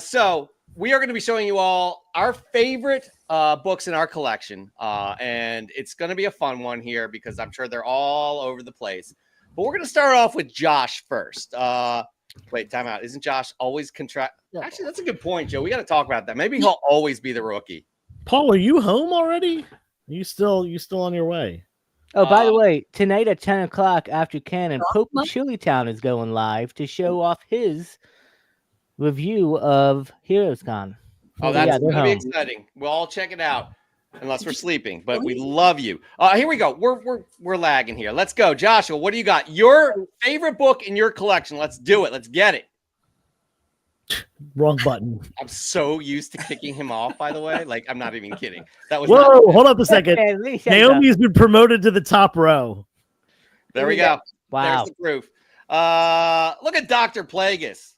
So we are going to be showing you all our favorite books in our collection, and it's going to be a fun one here because I'm sure they're all over the place. But we're going to start off with Josh first. Wait, time out. Isn't Josh always contract? Actually, that's a good point, Joe. We got to talk about that. Maybe he'll always be the rookie. Paul, are you home already? You still on your way? Oh, by the way, tonight at 10 o'clock after Canon, Pope What? Chili Town is going live to show off his review of Heroes Con. Oh, that's yeah, they're going to be home. exciting. We'll all check it out, unless we're sleeping. But we love you. Here we go. We're lagging here. Let's go, Joshua. What do you got? Your favorite book in your collection? Let's do it. Let's get it. Wrong button. I'm so used to kicking him off. By the way, like I'm not even kidding. That was Whoa, not- hold up a second. Hey, at least you had Naomi's been promoted to the top row. There we go. Wow. There's the proof. Look at Dr. Plagueis.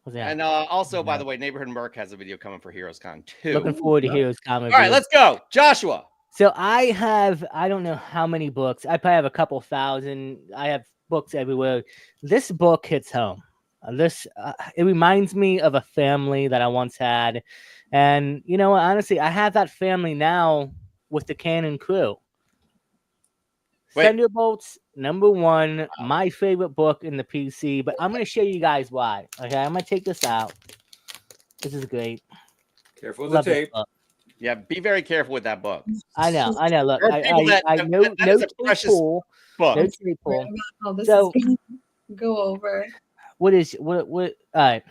What's that? And also, by the way, Neighborhood Merc has a video coming for Heroes Con too. Looking forward to Heroes Con. All right, let's go, Joshua. So I don't know how many books. I probably have a couple thousand. I have books everywhere. This book hits home. It reminds me of a family that I once had. And, you know, honestly, I have that family now with the Canon crew. Wait. Thunderbolts, #1, my favorite book in the PC. But I'm going to show you guys why. Okay, I'm going to take this out. This is great. Careful of the Love this tape. book. Yeah, be very careful with that book. I know. Look, There are people that- I that know is no a tape precious pull. Book. No tape pull. Oh, this So- is gonna go over. What? All right.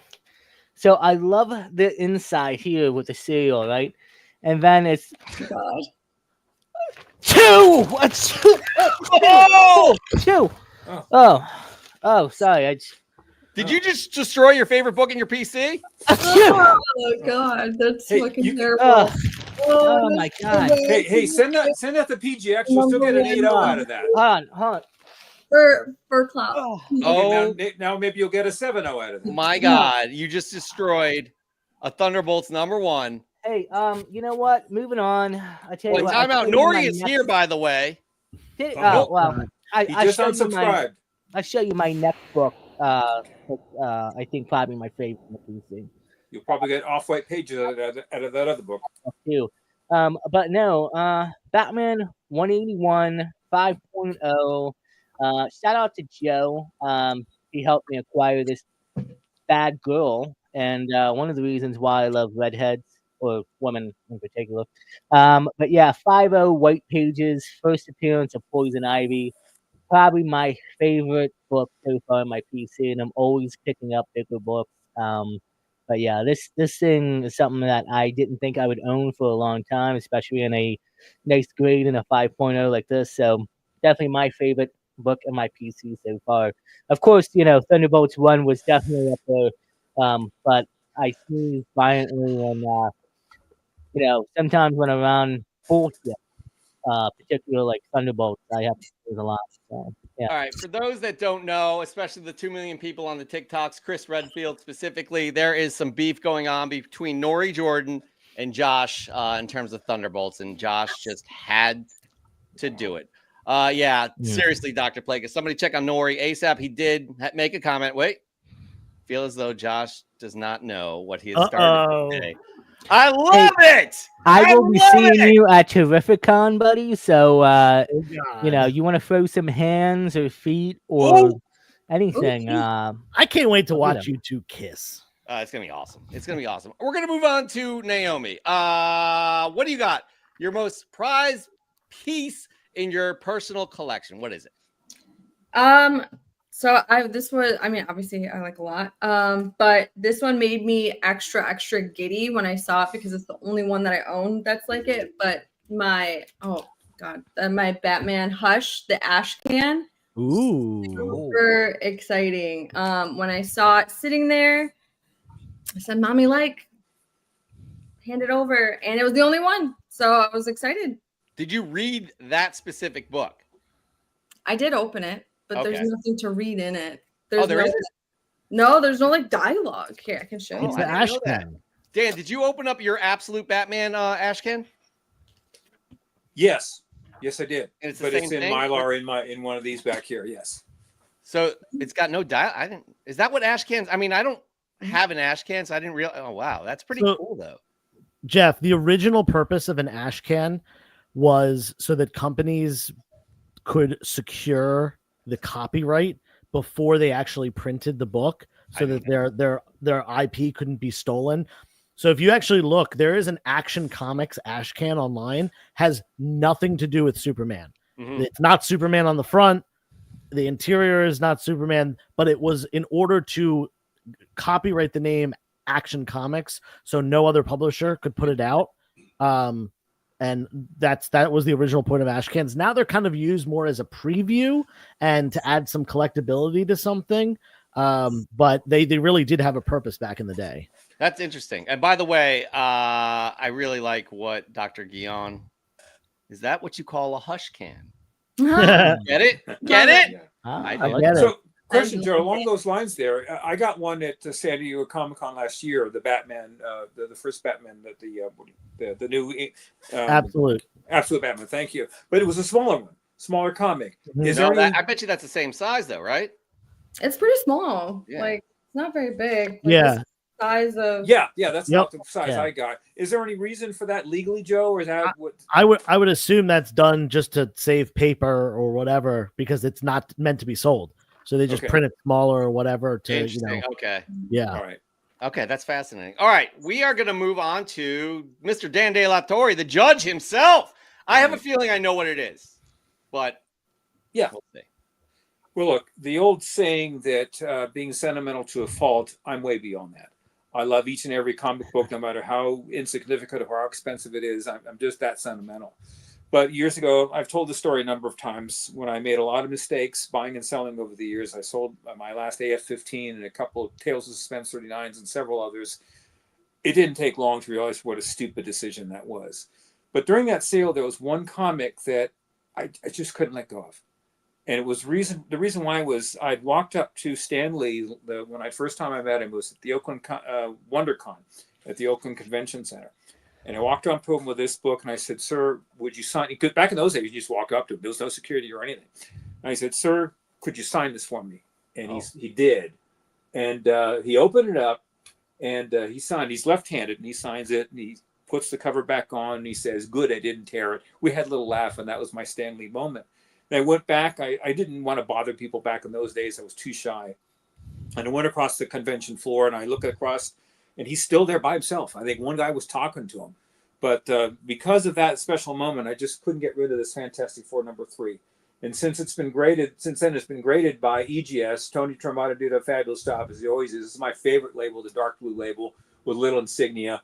So I love the inside here with the cereal, right? And then it's God. two. Oh! Two. Oh. Oh, sorry. Did you just destroy your favorite book in your PC? Oh God, that's Hey, fucking you- terrible. Oh my that's God. so Hey, bad. send that to PGX. You'll still get an 8.0 out of that. Hold on. for clout. Oh. Okay, now maybe you'll get a 7.0 out of it. My God, you just destroyed a Thunderbolts #1. Hey, you know what? Moving on. I tell you Wait, what. time I'll out. tell you my Nori is next- here, by the way. Oh, Oh, well. He I just showed you my- unsubscribed. I'll show you my next book. I think probably my favorite in the PC. You'll probably get off-white pages out of that other book. Too. But no, Batman 181 5.0. Shout out to Joe. He helped me acquire this bad girl, and one of the reasons why I love redheads or women in particular. But yeah, 5.0 white pages, first appearance of Poison Ivy. Probably my favorite book so far on my PC, and I'm always picking up bigger books. But yeah, this thing is something that I didn't think I would own for a long time, especially in a nice grade in a 5.0 like this. So definitely my favorite book in my PC so far. Of course, Thunderbolts 1 was definitely up there, but I sneeze violently, and sometimes when I'm around bullshit, particular like Thunderbolts, I have to sneeze a lot. So, yeah. All right. For those that don't know, especially the 2 million people on the TikToks, Chris Redfield specifically, there is some beef going on between Nori Jordan and Josh in terms of Thunderbolts, and Josh just had to do it. Seriously, Dr. Plagueis, somebody check on Nori ASAP. He did make a comment. Wait, feel as though Josh does not know what he has started today. I love it. I will be seeing you at Terrificon, buddy. So, you want to throw some hands or feet or anything. I can't wait to watch you two kiss. It's going to be awesome. It's going to be awesome. We're going to move on to Naomi. What do you got? Your most prized piece in your personal collection. What is it? So obviously I like a lot. But this one made me extra giddy when I saw it because it's the only one that I own that's like it. But my Batman Hush, the ash can. Ooh. Super exciting. When I saw it sitting there, I said, Mommy, hand it over. And it was the only one. So I was excited. Did you read that specific book? I did open it. But there's nothing to read in it. There isn't? No, there's no dialogue. Here, I can show you. It's the ash can. Dan, did you open up your Absolute Batman ash can? Yes, I did. And it's in thing? Mylar in one of these back here. Yes. So it's got no dial. Is that what ash cans? I mean, I don't have an ash can, so I didn't realize. Oh wow, that's pretty cool though. Jeff, the original purpose of an ash can was so that companies could secure the copyright before they actually printed the book, so that their IP couldn't be stolen. So if you actually look, there is an Action Comics ash can online, has nothing to do with Superman. Mm-hmm. It's not Superman on the front. The interior is not Superman, but it was in order to copyright the name Action Comics, so no other publisher could put it out. And that was the original point of ash cans. Now they're kind of used more as a preview and to add some collectability to something. But they really did have a purpose back in the day. That's interesting. And by the way, I really like what Dr. Guion. Is that what you call a hush can? Get it? Get it? I get it. So, question, Joe, along those lines there, I got one at San Diego Comic-Con last year, the Batman, the first Batman, the new Absolute Batman, thank you. But it was a smaller comic. I bet you that's the same size though, right? It's pretty small. Yeah. It's not very big. Yeah. Size of that's not the size I got. Is there any reason for that legally, Joe, or is that what I would assume that's done just to save paper or whatever, because it's not meant to be sold. So they just print it smaller or whatever to, Okay. Yeah. All right. Okay, that's fascinating. All right, we are going to move on to Mr. Dan De La Torre, the judge himself. I have a feeling I know what it is, but yeah. We'll see. Well, look, the old saying that being sentimental to a fault, I'm way beyond that. I love each and every comic book, no matter how insignificant or how expensive it is. I'm just that sentimental. But years ago, I've told the story a number of times when I made a lot of mistakes buying and selling over the years. I sold my last AF-15 and a couple of Tales of Suspense 39s and several others. It didn't take long to realize what a stupid decision that was. But during that sale, there was one comic that I just couldn't let go of. And it was the reason why was I'd walked up to Stan Lee when first time I met him was at the Oakland WonderCon at the Oakland Convention Center. And I walked up to him with this book and I said, "Sir, would you sign?" Because back in those days, you just walk up to him. There was no security or anything. And I said, "Sir, could you sign this for me? And he did. And he opened it up and he signed. He's left-handed and he signs it and he puts the cover back on and he says, "Good, I didn't tear it." We had a little laugh and that was my Stan Lee moment. And I went back. I didn't want to bother people back in those days. I was too shy. And I went across the convention floor and I look across and he's still there by himself. I think one guy was talking to him. But because of that special moment, I just couldn't get rid of this Fantastic Four #3. And since then, it's been graded by EGS. Tony Tremata did a fabulous job, as he always is. This is my favorite label, the dark blue label with little insignia.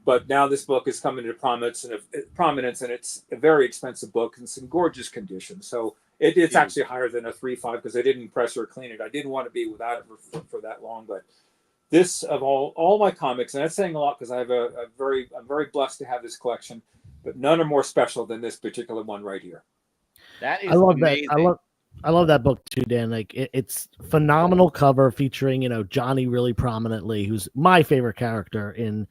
But now this book is coming to prominence, and it's a very expensive book and it's in gorgeous condition. So it's actually higher than a 3.5 because I didn't press or clean it. I didn't want to be without it for that long. But this, of all my comics, and that's saying a lot because I'm very blessed to have this collection, but none are more special than this particular one right here. That is I love amazing. that. I love that book too, Dan. Like it's phenomenal cover featuring, Johnny really prominently, who's my favorite character in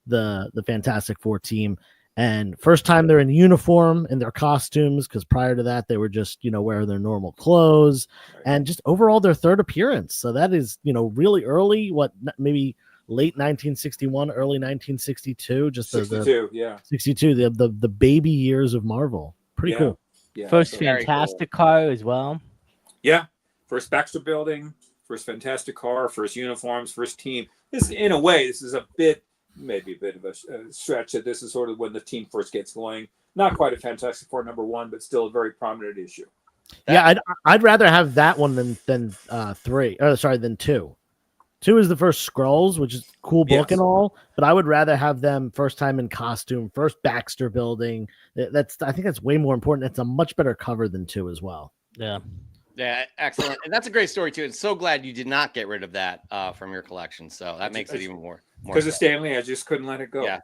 the Fantastic Four team. And first time they're in uniform in their costumes, because prior to that they were just, wearing their normal clothes, and just overall their third appearance. So that is, really early, maybe late 1961, early 1962, just 62, 62, the baby years of Marvel. Pretty cool. Yeah, first Fantastic car as well. Yeah, first Baxter Building, first Fantastic car, first uniforms, first team. This, in a way, this is maybe a bit of a stretch that this is sort of when the team first gets going. Not quite a Fantastic Four #1, but still a very prominent issue. I'd rather have that one than 3. Than 2. 2 is the first Skrulls, which is a cool book and all, but I would rather have them first time in costume, first Baxter Building. I think that's way more important. It's a much better cover than 2 as well. Yeah. Yeah, excellent. And that's a great story too. And so glad you did not get rid of that from your collection. So that makes it even more because of Stan Lee, I just couldn't let it go. Yeah.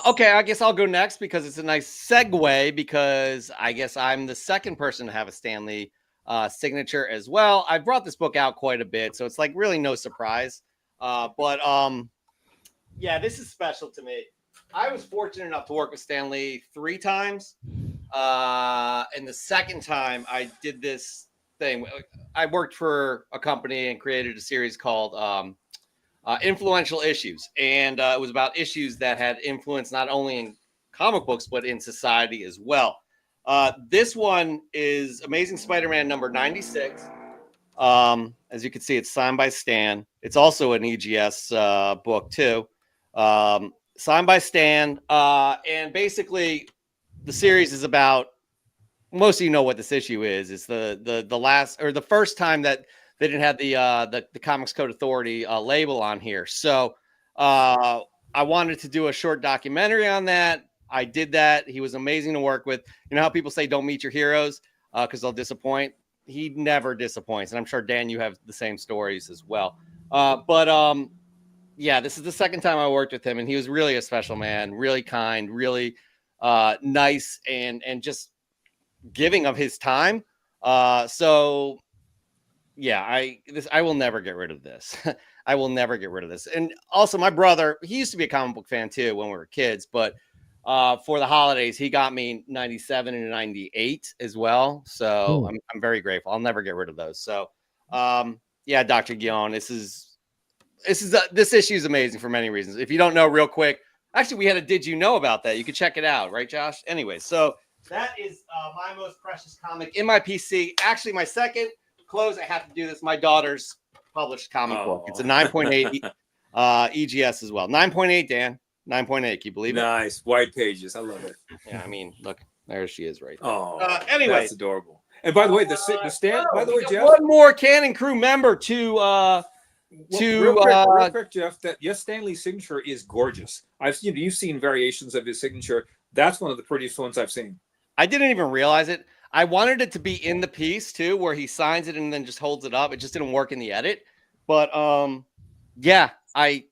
Okay, I guess I'll go next because it's a nice segue, because I guess I'm the second person to have a Stan Lee signature as well. I brought this book out quite a bit, so it's like really no surprise. But yeah, this is special to me. I was fortunate enough to work with Stan Lee 3 times. And the second time I did this thing, I worked for a company and created a series called Influential Issues. And it was about issues that had influence not only in comic books, but in society as well. This one is Amazing Spider-Man number 96. As you can see, it's signed by Stan. It's also an EGS book too. Signed by Stan. And basically the series is about, most of you know what this issue is. It's the last, or the first time that they didn't have the Comics Code Authority label on here. So I wanted to do a short documentary on that. I did that. He was amazing to work with. You know how people say don't meet your heroes because they'll disappoint? He never disappoints. And I'm sure, Dan, you have the same stories as well. Yeah, this is the second time I worked with him, and he was really a special man, really kind, really nice, and just giving of his time. So yeah, I will never get rid of this. I will never get rid of this. And also my brother, he used to be a comic book fan too when we were kids, but for the holidays, he got me 97 and 98 as well. So I'm very grateful. I'll never get rid of those. So yeah, Dr. Guion, this issue is amazing for many reasons. If you don't know, real quick, actually, we had a Did You Know About That? You could check it out, right, Josh? Anyway, so that is my most precious comic in my PC. Actually, my second close, I have to do this, my daughter's published comic book. It's a 9.8 EGS as well. 9.8, Dan. 9.8. Can you believe it? Nice. White pages. I love it. Yeah, I mean, look, there she is right there. Oh, anyway. That's adorable. And by the way, the stand, by the way, Jeff. One more Cannon Crew member to real quick, Jeff, that Stan Lee's signature is gorgeous. You've seen variations of his signature. That's one of the prettiest ones I've seen. I didn't even realize it. I wanted it to be in the piece too, where he signs it and then just holds it up. It just didn't work in the edit. But yeah, I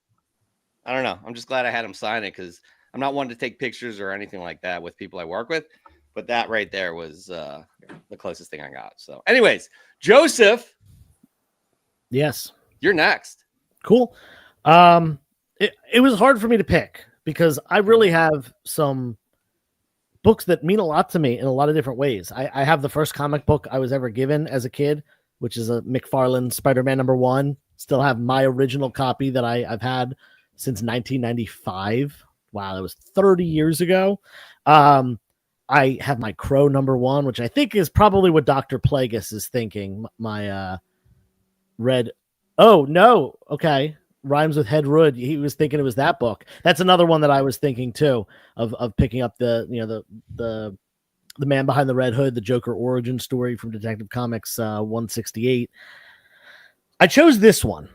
don't know. I'm just glad I had him sign it because I'm not one to take pictures or anything like that with people I work with. But that right there was the closest thing I got. So anyways, Joseph. Yes. You're next. Cool. It was hard for me to pick because I really have some books that mean a lot to me in a lot of different ways. I have the first comic book I was ever given as a kid, which is a McFarlane Spider-Man #1. Still have my original copy that I've had since 1995. Wow, that was 30 years ago. I have my Crow #1, which I think is probably what Dr. Plagueis is thinking. My red. Oh, no. Okay. Rhymes with Head Rood. He was thinking it was that book. That's another one that I was thinking too of picking up the Man Behind the Red Hood, the Joker origin story from Detective Comics 168. I chose this one.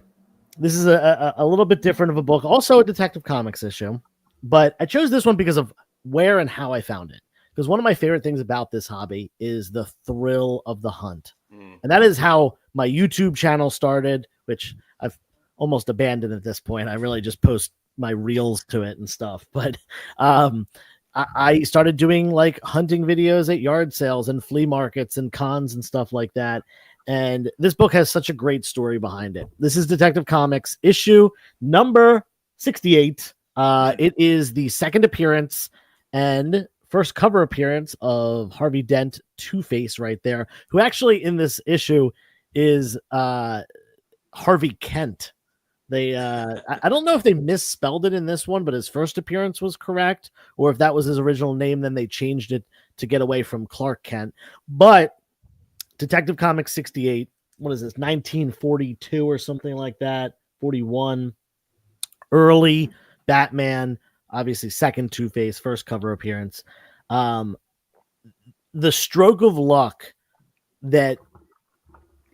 This is a little bit different of a book, also a Detective Comics issue, but I chose this one because of where and how I found it. Because one of my favorite things about this hobby is the thrill of the hunt. And that is how my YouTube channel started, which I've almost abandoned at this point. I really just post my reels to it and stuff. But I started doing like hunting videos at yard sales and flea markets and cons and stuff like that. And this book has such a great story behind it. This is Detective Comics issue number 68. It is the second appearance and first cover appearance of Harvey Dent, Two-Face right there, who actually in this issue is Harvey Kent. They I don't know if they misspelled it in this one, but his first appearance was correct, or if that was his original name, then they changed it to get away from Clark Kent. But Detective Comics 68, what is this, 1942 or something like that, 41, early Batman, obviously second Two-Face, first cover appearance. The stroke of luck that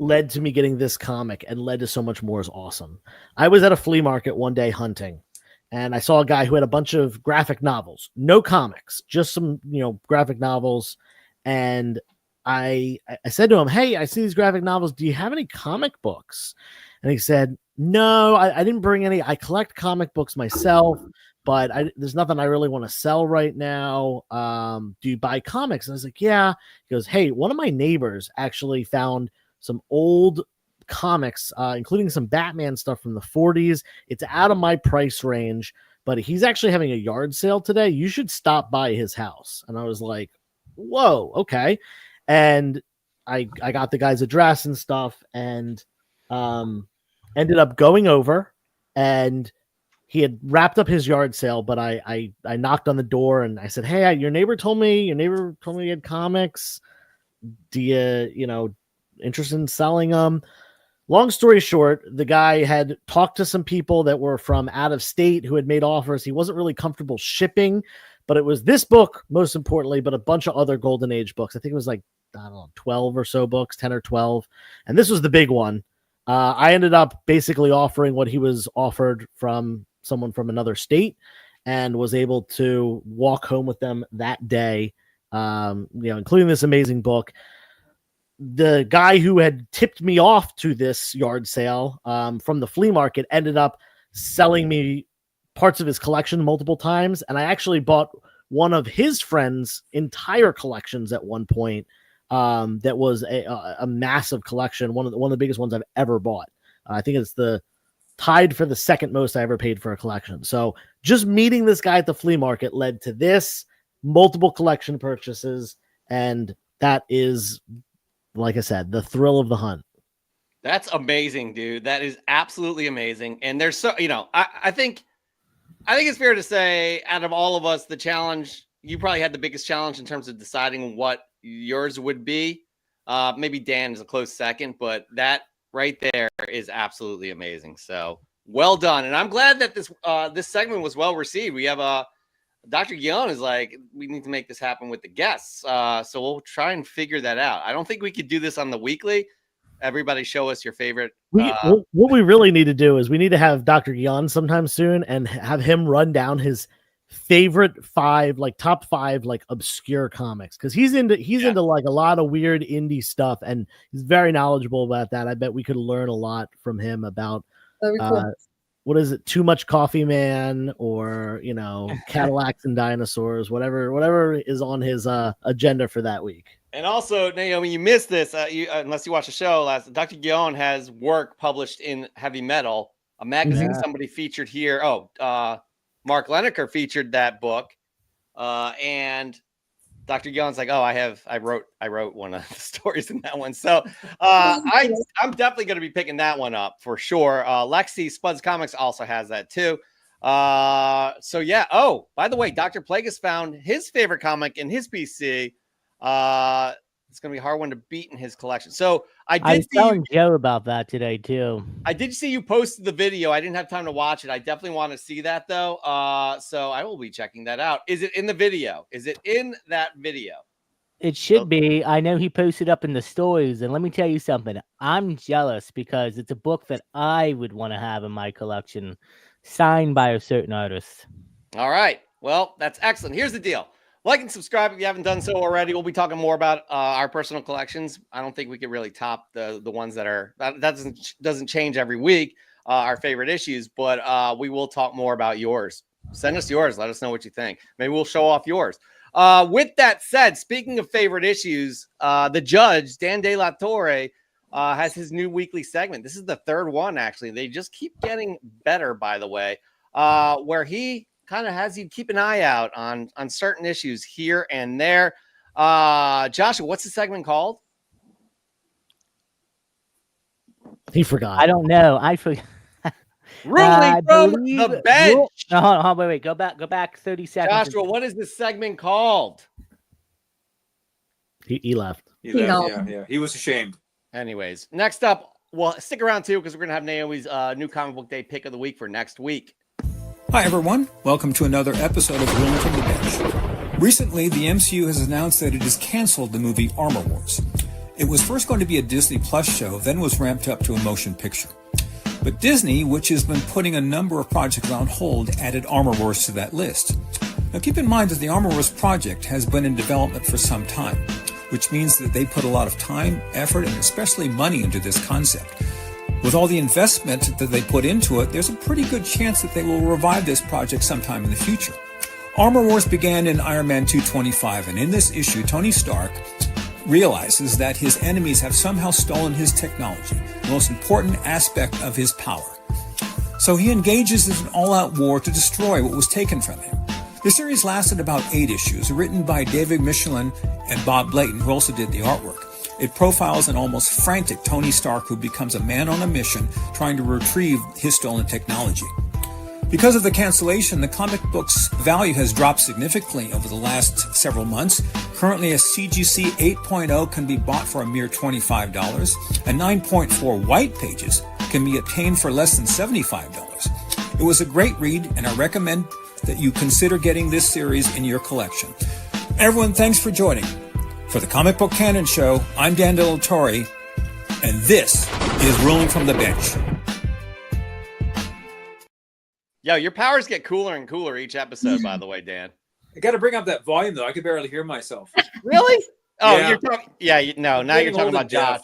led to me getting this comic and led to so much more is awesome. I was at a flea market one day hunting, and I saw a guy who had a bunch of graphic novels, no comics, just some, graphic novels. And I said to him, "Hey, I see these graphic novels. Do you have any comic books?" And he said, "No, I didn't bring any. I collect comic books myself, but there's nothing I really want to sell right now. Do you buy comics?" And I was like, "Yeah." He goes, "Hey, one of my neighbors actually found some old comics, including some Batman stuff from the 40s. It's out of my price range, but he's actually having a yard sale today. You should stop by his house." And I was like, "Whoa, okay." And I got the guy's address and stuff, and ended up going over, and he had wrapped up his yard sale, but I knocked on the door and I said, "Hey, your neighbor told me you had comics. Do you, interested in selling them?" Long story short, the guy had talked to some people that were from out of state who had made offers. He wasn't really comfortable shipping, but it was this book, most importantly, but a bunch of other Golden Age books. I think it was like, I don't know, 12 or so books, 10 or 12. And this was the big one. I ended up basically offering what he was offered from someone from another state, and was able to walk home with them that day, including this amazing book. The guy who had tipped me off to this yard sale from the flea market ended up selling me parts of his collection multiple times. And I actually bought one of his friends' entire collections at one point. That was a massive collection. One of the biggest ones I've ever bought. I think it's tied for the second most I ever paid for a collection. So just meeting this guy at the flea market led to this, multiple collection purchases. And that is, like I said, the thrill of the hunt. That's amazing, dude. That is absolutely amazing. And there's so, I think it's fair to say, out of all of us, the challenge, you probably had the biggest challenge in terms of deciding what yours would be. Maybe Dan is a close second, but that right there is absolutely amazing. So well done. And I'm glad that this segment was well received. We have Dr. Guion is like, we need to make this happen with the guests. So we'll try and figure that out. I don't think we could do this on the weekly. Everybody show us your favorite. What we really need to do is we need to have Dr. Guion sometime soon and have him run down his favorite top five obscure comics, because he's into like a lot of weird indie stuff, and he's very knowledgeable about that. I bet we could learn a lot from him about cool. What is it, Too Much Coffee Man, or Cadillacs and Dinosaurs, whatever is on his agenda for that week. And also, Naomi, you missed this unless you watched the show last. Dr. Guion has work published in Heavy Metal, a magazine somebody featured here. Mark Leneker featured that book. And Dr. Young's like, oh, I wrote one of the stories in that one. So I'm definitely going to be picking that one up for sure. Lexi Spuds Comics also has that too. So yeah. Oh, by the way, Dr. Plagueis found his favorite comic in his PC. It's going to be a hard one to beat in his collection. So I was telling Joe about that today too. I did see you posted the video. I didn't have time to watch it. I definitely want to see that though. So I will be checking that out. Is it in the video? Is it in that video? It should be. I know he posted up in the stories, and let me tell you something. I'm jealous because it's a book that I would want to have in my collection, signed by a certain artist. All right. Well, that's excellent. Here's the deal. Like and subscribe if you haven't done so already. We'll be talking more about our personal collections. I don't think we could really top the ones that doesn't change every week, our favorite issues, but we will talk more about yours. Send us yours. Let us know what you think. Maybe we'll show off yours. With that said, speaking of favorite issues, the judge, Dan De La Torre, has his new weekly segment. This is the third one, actually. They just keep getting better, by the way, where he kind of has you keep an eye out on certain issues here and there. Joshua, what's the segment called? He forgot. I don't know. I forgot. Ruling from the bench. No, hold on, wait. Go back 30 seconds. Joshua, what is this segment called? He left. He left. Yeah. He was ashamed. Anyways, next up, well, stick around too because we're gonna have Naomi's new comic book day pick of the week for next week. Hi everyone, welcome to another episode of Ruling from the Bench. Recently, the MCU has announced that it has canceled the movie Armor Wars. It was first going to be a Disney Plus show, then was ramped up to a motion picture. But Disney, which has been putting a number of projects on hold, added Armor Wars to that list. Now keep in mind that the Armor Wars project has been in development for some time, which means that they put a lot of time, effort, and especially money into this concept. With all the investment that they put into it, there's a pretty good chance that they will revive this project sometime in the future. Armor Wars began in Iron Man 225, and in this issue, Tony Stark realizes that his enemies have somehow stolen his technology, the most important aspect of his power. So he engages in an all-out war to destroy what was taken from him. The series lasted about 8 issues, written by David Michelin and Bob Blayton, who also did the artwork. It profiles an almost frantic Tony Stark who becomes a man on a mission trying to retrieve his stolen technology. Because of the cancellation, the comic book's value has dropped significantly over the last several months. Currently, a CGC 8.0 can be bought for a mere $25, and 9.4 white pages can be obtained for less than $75. It was a great read, and I recommend that you consider getting this series in your collection. Everyone, thanks for joining. For the Comic Book Canon Show, I'm Dan De La Torre, and this is Ruling from the Bench. Yo, your powers get cooler and cooler each episode, by the way, Dan. I got to bring up that volume though. I could barely hear myself. Really? Oh, Yeah. you're talking. Yeah, now you're talking about Josh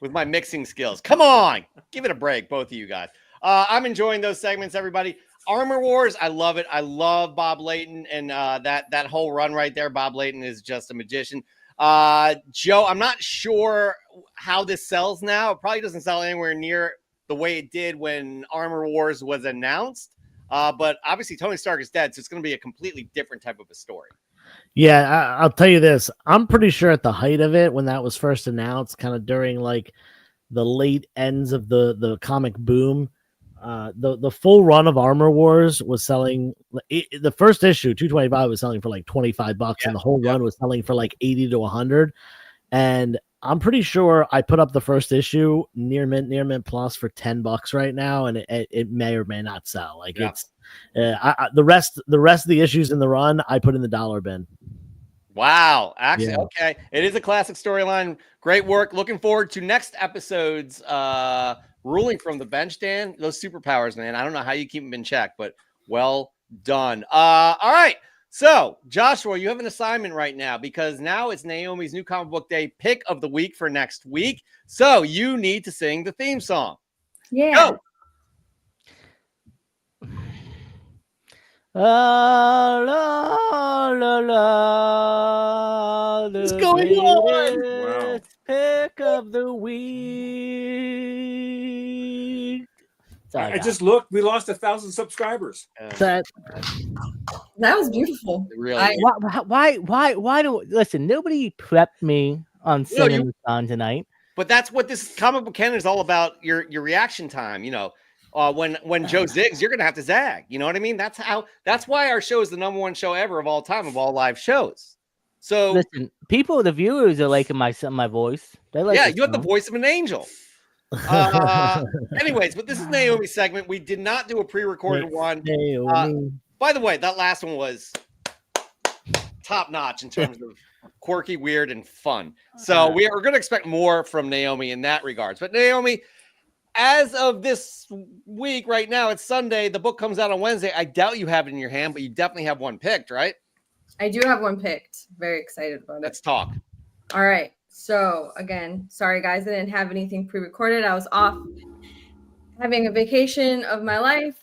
with my mixing skills. Come on, give it a break, both of you guys. I'm enjoying those segments, everybody. Armor Wars, I love it. I love Bob Layton and that whole run right there. Bob Layton is just a magician. Joe, I'm not sure how this sells now. It probably doesn't sell anywhere near the way it did when Armor Wars was announced. But obviously Tony Stark is dead, so it's going to be a completely different type of a story. Yeah, I'll tell you this. I'm pretty sure at the height of it, when that was first announced, kind of during like the late ends of the comic boom, the full run of Armor Wars was selling. The first issue, 225, was selling for like $25, and the whole run was selling for like 80 to 100. And I'm pretty sure I put up the first issue near mint plus for $10 right now, and it may or may not sell. Like it's the rest of the issues in the run I put in the dollar bin. Wow, actually, okay, it is a classic storyline. Great work. Looking forward to next episode's ruling from the bench, Dan. Those superpowers, man. I don't know how you keep them in check, but well done. All right. So, Joshua, you have an assignment right now because now it's Naomi's new comic book day pick of the week for next week. So you need to sing the theme song. Yeah. Go. La, la, la, la, What's going on? Wow. Pick of the week. I just looked. We lost 1,000 subscribers. That That was beautiful. Really I- Why do listen? Nobody prepped me on No, you- Sentimental tonight. But that's what this comic book canon is all about. Your reaction time. You know, when Joe zigs, you're gonna have to zag. You know what I mean? That's why our show is the #1 show ever of all time of all live shows. So Listen, the viewers are liking my voice. They like. yeah, this you have the song. voice of an angel. Anyways, but this is Naomi's segment. We did not do a pre-recorded one. Naomi. By the way, that last one was top notch in terms of quirky, weird, and fun. So we're going to expect more from Naomi in that regards. But Naomi, as of this week, right now, it's Sunday. The book comes out on Wednesday. I doubt you have it in your hand, but you definitely have one picked, right? I do have one picked. Very excited about it. Let's talk. All right. So again, sorry guys, I didn't have anything pre-recorded. I was off having a vacation of my life.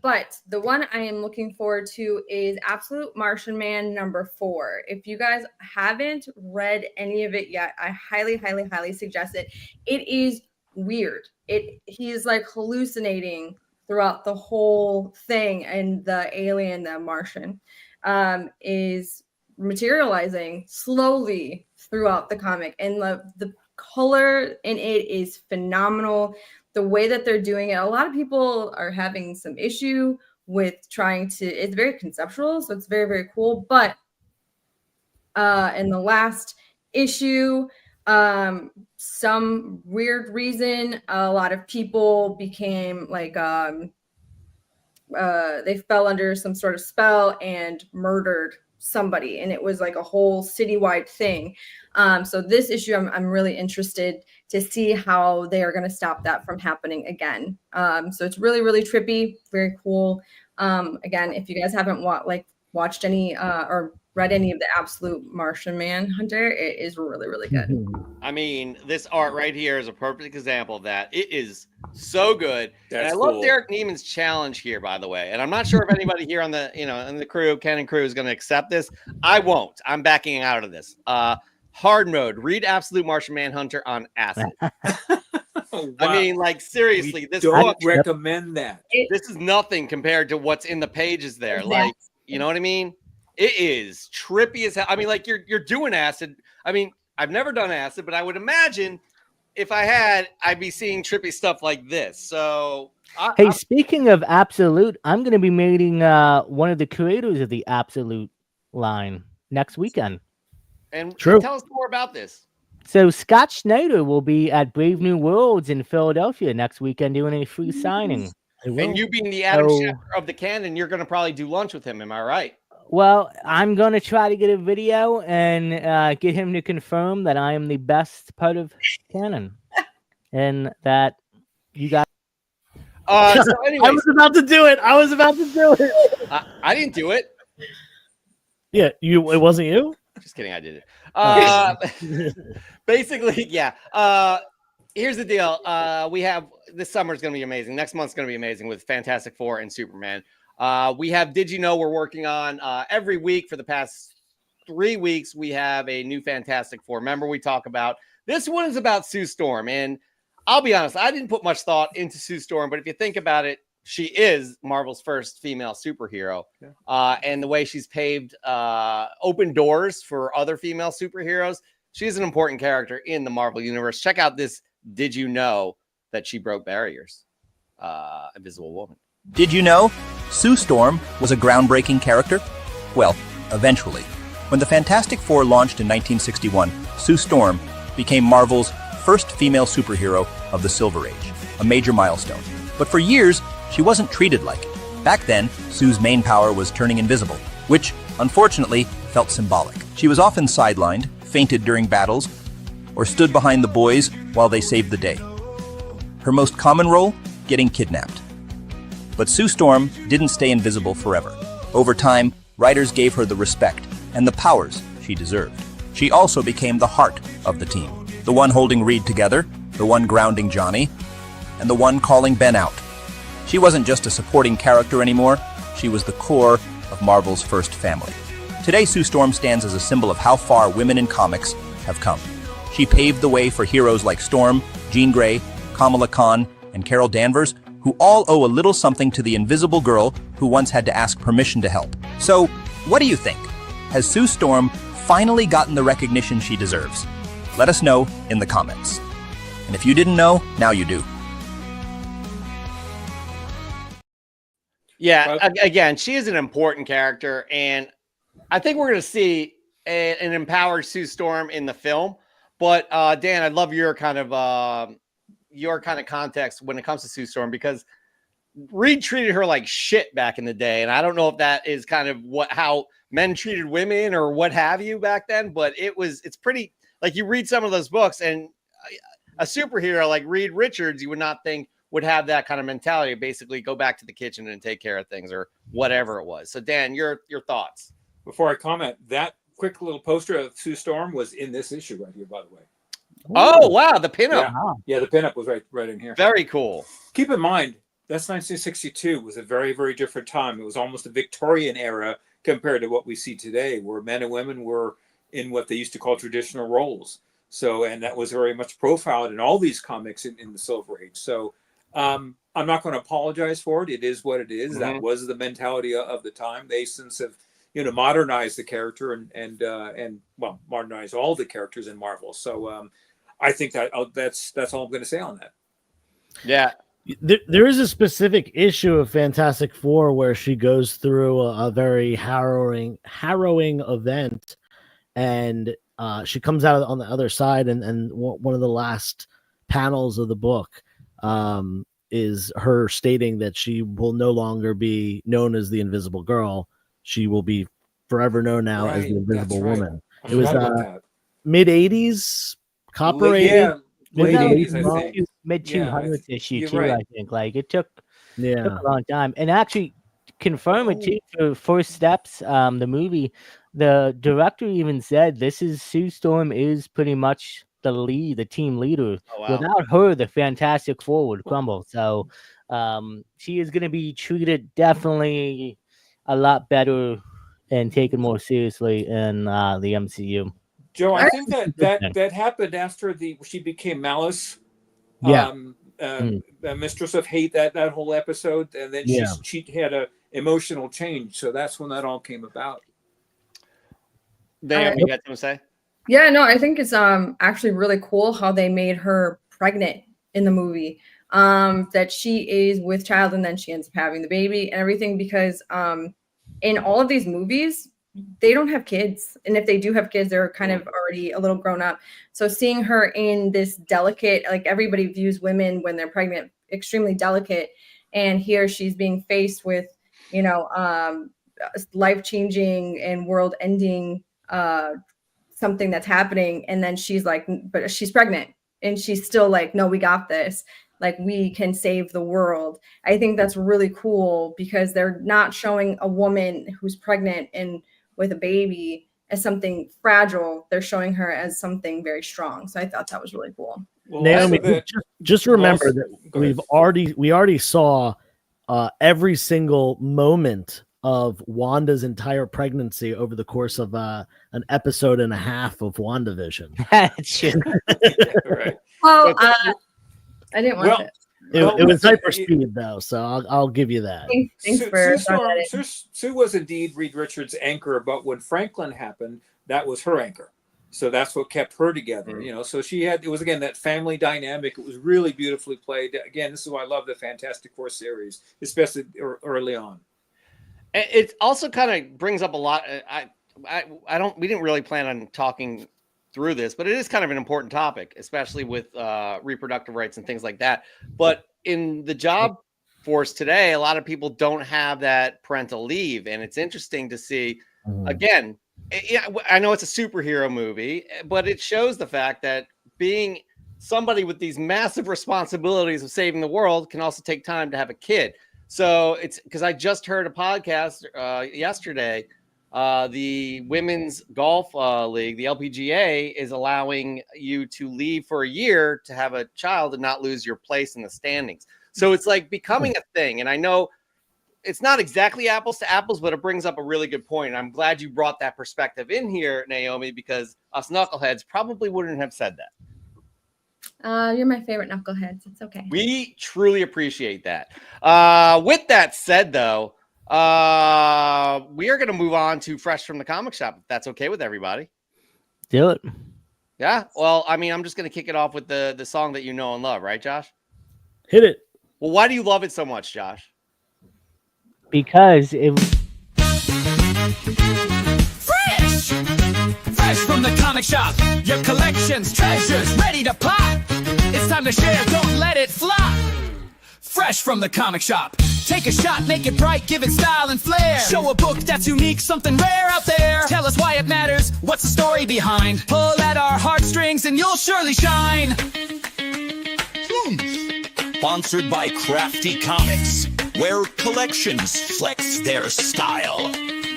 But the one I am looking forward to is Absolute Martian Man #4. If you guys haven't read any of it yet, I highly, highly, highly suggest it. It is weird. He's like hallucinating throughout the whole thing, and the alien, the Martian, is materializing slowly throughout the comic, and the color in it is phenomenal. The way that they're doing it, a lot of people are having some issue with trying to, it's very conceptual, so it's very, very cool. But in the last issue, some weird reason, a lot of people became like they fell under some sort of spell and murdered somebody, and it was like a whole citywide thing. So this issue, I'm really interested to see how they are going to stop that from happening again. So it's really, really trippy, very cool. Again, if you guys haven't watched any or read any of the Absolute Martian Manhunter, it is really, really good. I mean, this art right here is a perfect example of that. It is so good. That's and I love cool. Derek Neiman's challenge here, by the way. And I'm not sure if anybody here on the, in the crew, Ken and crew, is going to accept this. I won't. I'm backing out of this. Hard mode. Read Absolute Martian Manhunter on acid. Wow. I mean, like, seriously, this Don't book, recommend that. this is nothing compared to what's in the pages there. Exactly. Like, you know what I mean? It is trippy as hell. I mean, like, you're doing acid. I mean, I've never done acid, but I would imagine if I had, I'd be seeing trippy stuff like this. So, Hey, speaking of Absolute, I'm going to be meeting one of the creators of the Absolute line next weekend. and True. tell us more about this. So Scott Schneider will be at Brave New Worlds in Philadelphia next weekend doing a free signing. And you being the Adam Oh. Schefter of the canon, you're going to probably do lunch with him. Am I right? Well, I'm going to try to get a video and get him to confirm that I am the best part of canon and that you guys. So anyway, I was about to do it. I didn't do it. Yeah, it wasn't you? Just kidding. I did it. Basically, yeah. Here's the deal. We have this summer is going to be amazing. Next month's going to be amazing with Fantastic Four and Superman. We have Did You Know we're working on every week for the past 3 weeks. We have a new Fantastic Four. Remember, we talk about this one is about Sue Storm. And I'll be honest, I didn't put much thought into Sue Storm, but if you think about it, she is Marvel's first female superhero. Yeah. And the way she's paved open doors for other female superheroes, she's an important character in the Marvel universe. Check out this Did You Know that she broke barriers? Invisible Woman. Did you know Sue Storm was a groundbreaking character? Well, eventually. When the Fantastic Four launched in 1961, Sue Storm became Marvel's first female superhero of the Silver Age, a major milestone. But for years, she wasn't treated like it. Back then, Sue's main power was turning invisible, which, unfortunately, felt symbolic. She was often sidelined, fainted during battles, or stood behind the boys while they saved the day. Her most common role? Getting kidnapped. But Sue Storm didn't stay invisible forever. Over time, writers gave her the respect and the powers she deserved. She also became the heart of the team, the one holding Reed together, the one grounding Johnny, and the one calling Ben out. She wasn't just a supporting character anymore, she was the core of Marvel's first family. Today, Sue Storm stands as a symbol of how far women in comics have come. She paved the way for heroes like Storm, Jean Grey, Kamala Khan, and Carol Danvers, who all owe a little something to the invisible girl who once had to ask permission to help. So, what do you think? Has Sue Storm finally gotten the recognition she deserves? Let us know in the comments. And if you didn't know, now you do. Yeah, again, she is an important character, and I think we're going to see an empowered Sue Storm in the film. But Dan, I'd love your kind of context when it comes to Sue Storm, because Reed treated her like shit back in the day, and I don't know if that is kind of how men treated women or what have you back then. But it's pretty, like, you read some of those books, and a superhero like Reed Richards, you would not think would have that kind of mentality, basically go back to the kitchen and take care of things or whatever it was. So Dan, your thoughts. Before I comment, that quick little poster of Sue Storm was in this issue right here, by the way. Oh, wow. The pinup. Yeah, the pinup was right in here. Very cool. Keep in mind, that's 1962. It was a very, very different time. It was almost a Victorian era compared to what we see today, where men and women were in what they used to call traditional roles. So, and that was very much profiled in all these comics in the Silver Age. So, I'm not going to apologize for it. It is what it is. Mm-hmm. That was the mentality of the time. They since have, modernized the character and modernized all the characters in Marvel. So, I think that's all I'm going to say on that. Yeah. There is a specific issue of Fantastic Four where she goes through a very harrowing event, and she comes out on the other side, and one of the last panels of the book is her stating that she will no longer be known as the Invisible Girl. She will be forever known now as the Invisible Woman. It was mid-'80s, Copper '80s. Yeah, late 80s, I think. Mid-200s issue too, right. I think. Like, it took a long time. And actually, confirm it too, for First Steps, the movie, the director even said Sue Storm is pretty much the team leader. Oh, wow. Without her, the Fantastic Four would crumble. So she is going to be treated definitely a lot better and taken more seriously in the MCU. Joe, I think that happened after she became Malice. Yeah. Mistress of Hate, that whole episode, and then she had a emotional change. So that's when that all came about. Naomi, you got something to say? Yeah, no, I think it's actually really cool how they made her pregnant in the movie. That she is with child and then she ends up having the baby and everything, because in all of these movies, they don't have kids. And if they do have kids, they're kind of already a little grown up. So seeing her in this delicate, like, everybody views women when they're pregnant extremely delicate. And here she's being faced with, life-changing and world-ending something that's happening. And then she's like, but she's pregnant. And she's still like, no, we got this. Like, we can save the world. I think that's really cool, because they're not showing a woman who's pregnant and with a baby as something fragile. They're showing her as something very strong. So I thought that was really cool. Well, Naomi, just remember that we already saw every single moment of Wanda's entire pregnancy over the course of an episode and a half of WandaVision. That's true. Right. Well, I didn't want it. It was hyper speed though, so I'll give you that. Thanks Sue was indeed Reed Richards' anchor, but when Franklin happened, that was her anchor. So that's what kept her together, So it was again that family dynamic. It was really beautifully played. Again, this is why I love the Fantastic Four series, especially early on. It also kind of brings up a lot. We didn't really plan on talking through this, but it is kind of an important topic, especially with reproductive rights and things like that. But in the job force today, a lot of people don't have that parental leave. And it's interesting to see, again, I know it's a superhero movie, but it shows the fact that being somebody with these massive responsibilities of saving the world can also take time to have a kid. So it's because I just heard a podcast yesterday. The Women's Golf League, the LPGA, is allowing you to leave for a year to have a child and not lose your place in the standings. So it's like becoming a thing. And I know it's not exactly apples to apples, but it brings up a really good point. And I'm glad you brought that perspective in here, Naomi, because us knuckleheads probably wouldn't have said that. You're my favorite knuckleheads. It's okay. We truly appreciate that. With that said, though, we are going to move on to Fresh from the Comic Shop, if that's okay with everybody. Do it. Yeah. Well, I mean, I'm just going to kick it off with the song that you know and love, right, Josh? Hit it. Well, why do you love it so much, Josh? Because it Fresh from the comic shop, your collection's treasures ready to pop. It's time to share, don't let it flop. Fresh from the comic shop, take a shot, make it bright, give it style and flair. Show a book that's unique, something rare out there. Tell us why it matters, what's the story behind. Pull at our heartstrings and you'll surely shine. Sponsored by Crafty Comics, where collections flex their style.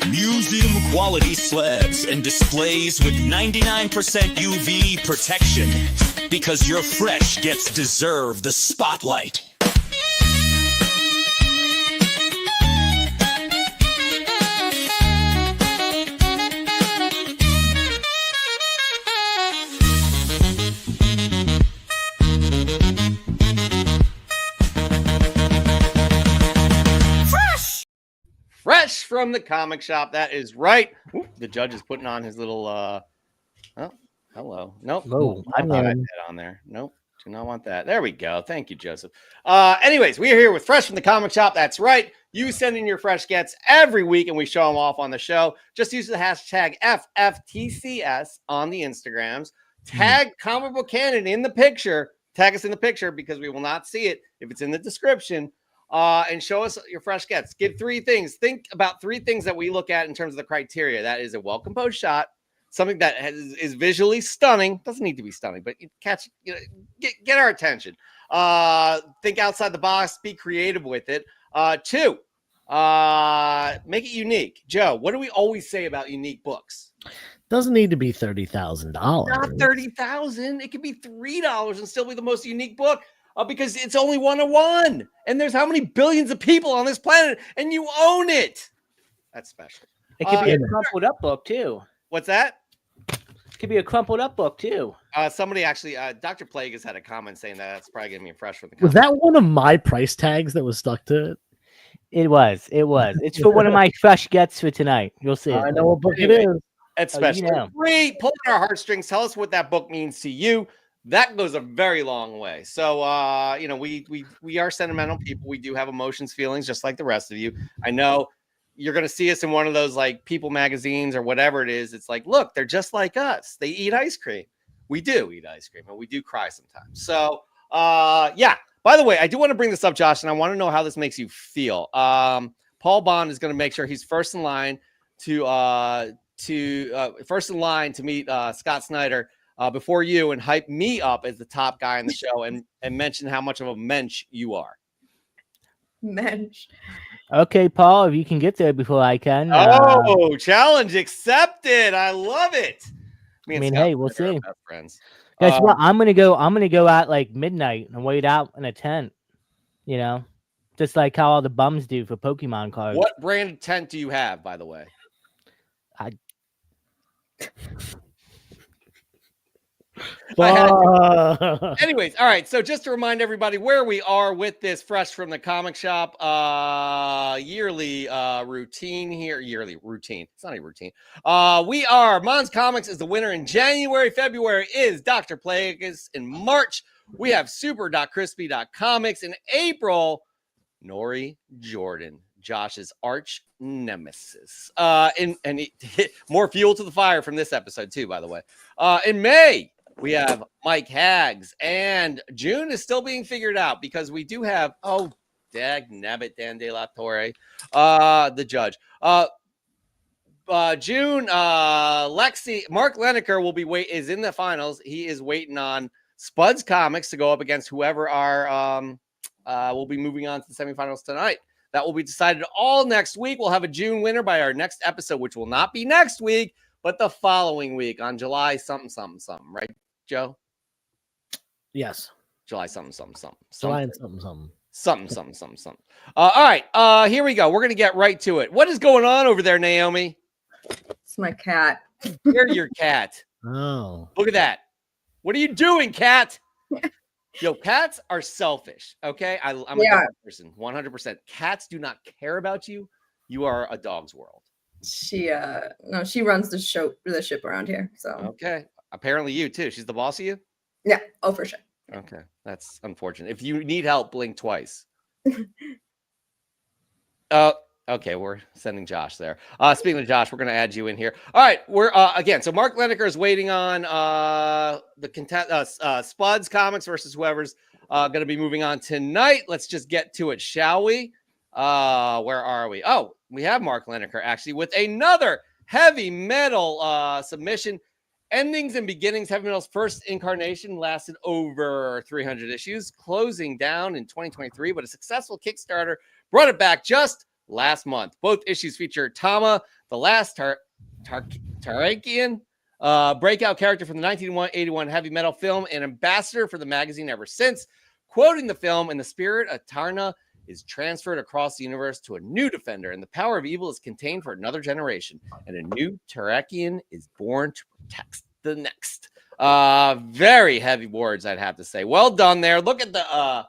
Museum quality slabs and displays with 99% UV protection. Because your fresh gets deserve the spotlight. Fresh from the comic shop. That is right. Ooh, the judge is putting on his little oh, hello. Nope. Hello. I don't want that on there. Nope. Do not want that. There we go. Thank you, Joseph. Anyways, we are here with Fresh from the comic shop. That's right. You send in your fresh gets every week and we show them off on the show. Just use the hashtag FFTCS on the Instagrams. Tag Comic Book Canon in the picture. Tag us in the picture because we will not see it if it's in the description. And show us your fresh gets. Give 3 things. Think about 3 things that we look at in terms of the criteria. That is a well-composed shot, something that is visually stunning. Doesn't need to be stunning, but catch, get our attention. Think outside the box. Be creative with it. 2, make it unique. Joe, what do we always say about unique books? Doesn't need to be $30,000. Not $30,000. It could be $3 and still be the most unique book. Because it's only 1 of 1, and there's how many billions of people on this planet, and you own it. That's special. It could be a crumpled up book too. What's that? It could be a crumpled up book too. Somebody actually, Dr. Plague has had a comment saying that's probably gonna be fresh from the. Was that one of my price tags that was stuck to it? It was. It's for one of my fresh gets for tonight. You'll see. I know what book it is. It's special. You know. Great. Pull on our heartstrings. Tell us what that book means to you. That goes a very long way. So, we are sentimental people. We do have emotions, feelings, just like the rest of you. I know you're going to see us in one of those like People magazines or whatever it is. It's like, look, they're just like us. They eat ice cream. We do eat ice cream, and we do cry sometimes. So, yeah. By the way, I do want to bring this up, Josh, and I want to know how this makes you feel. Paul Bond is going to make sure he's first in line to meet Scott Snyder. Before you and hype me up as the top guy in the show and mention how much of a mensch you are. Mensch. Okay, Paul, if you can get there before I can. Challenge accepted. I love it. I mean, hey, we'll see. Best friends. Guess what? I'm gonna go out like midnight and wait out in a tent. Just like how all the bums do for Pokemon cards. What brand of tent do you have, by the way? Anyways, all right. So just to remind everybody where we are with this Fresh from the Comic Shop yearly routine here. Yearly routine. It's not a routine. We are Mons Comics is the winner in January. February is Dr. Plagueis. In March, we have super.crispy.comics. In April, Nori Jordan, Josh's arch nemesis. More fuel to the fire from this episode too, by the way. In May, we have Mike Haggs, and June is still being figured out because we do have, dag nabbit, Dan De La Torre, the judge. June, Mark Leneker is in the finals. He is waiting on Spuds Comics to go up against whoever will be moving on to the semifinals tonight. That will be decided all next week. We'll have a June winner by our next episode, which will not be next week, but the following week on July something, right, Joe? Yes. July something. July and something. Something. All right. Here we go. We're going to get right to it. What is going on over there, Naomi? It's my cat. You're your cat. Oh. Look at that. What are you doing, cat? Yo, cats are selfish. Okay, I'm a dog person, 100%. Cats do not care about you. You are a dog's world. She no, she runs the ship around here. So okay, apparently you too. She's the boss of you. Yeah. Oh, for sure. Okay, that's unfortunate. If you need help, blink twice. Okay, we're sending Josh there. Speaking of Josh, we're going to add you in here. All right, we're again. So Mark Lineker is waiting on the Spuds Comics versus whoever's going to be moving on tonight. Let's just get to it, shall we? Where are we? Oh, we have Mark Lineker actually with another heavy metal submission. Endings and Beginnings, Heavy Metal's first incarnation, lasted over 300 issues, closing down in 2023, but a successful Kickstarter brought it back just last month. Both issues feature Tama, the last Tarakian breakout character from the 1981 Heavy Metal film, and ambassador for the magazine ever since. Quoting the film, in the spirit of Tarna is transferred across the universe to a new defender, and the power of evil is contained for another generation, and a new Tarakian is born to protect the next. Very heavy words, I'd have to say. Well done there. Look at the I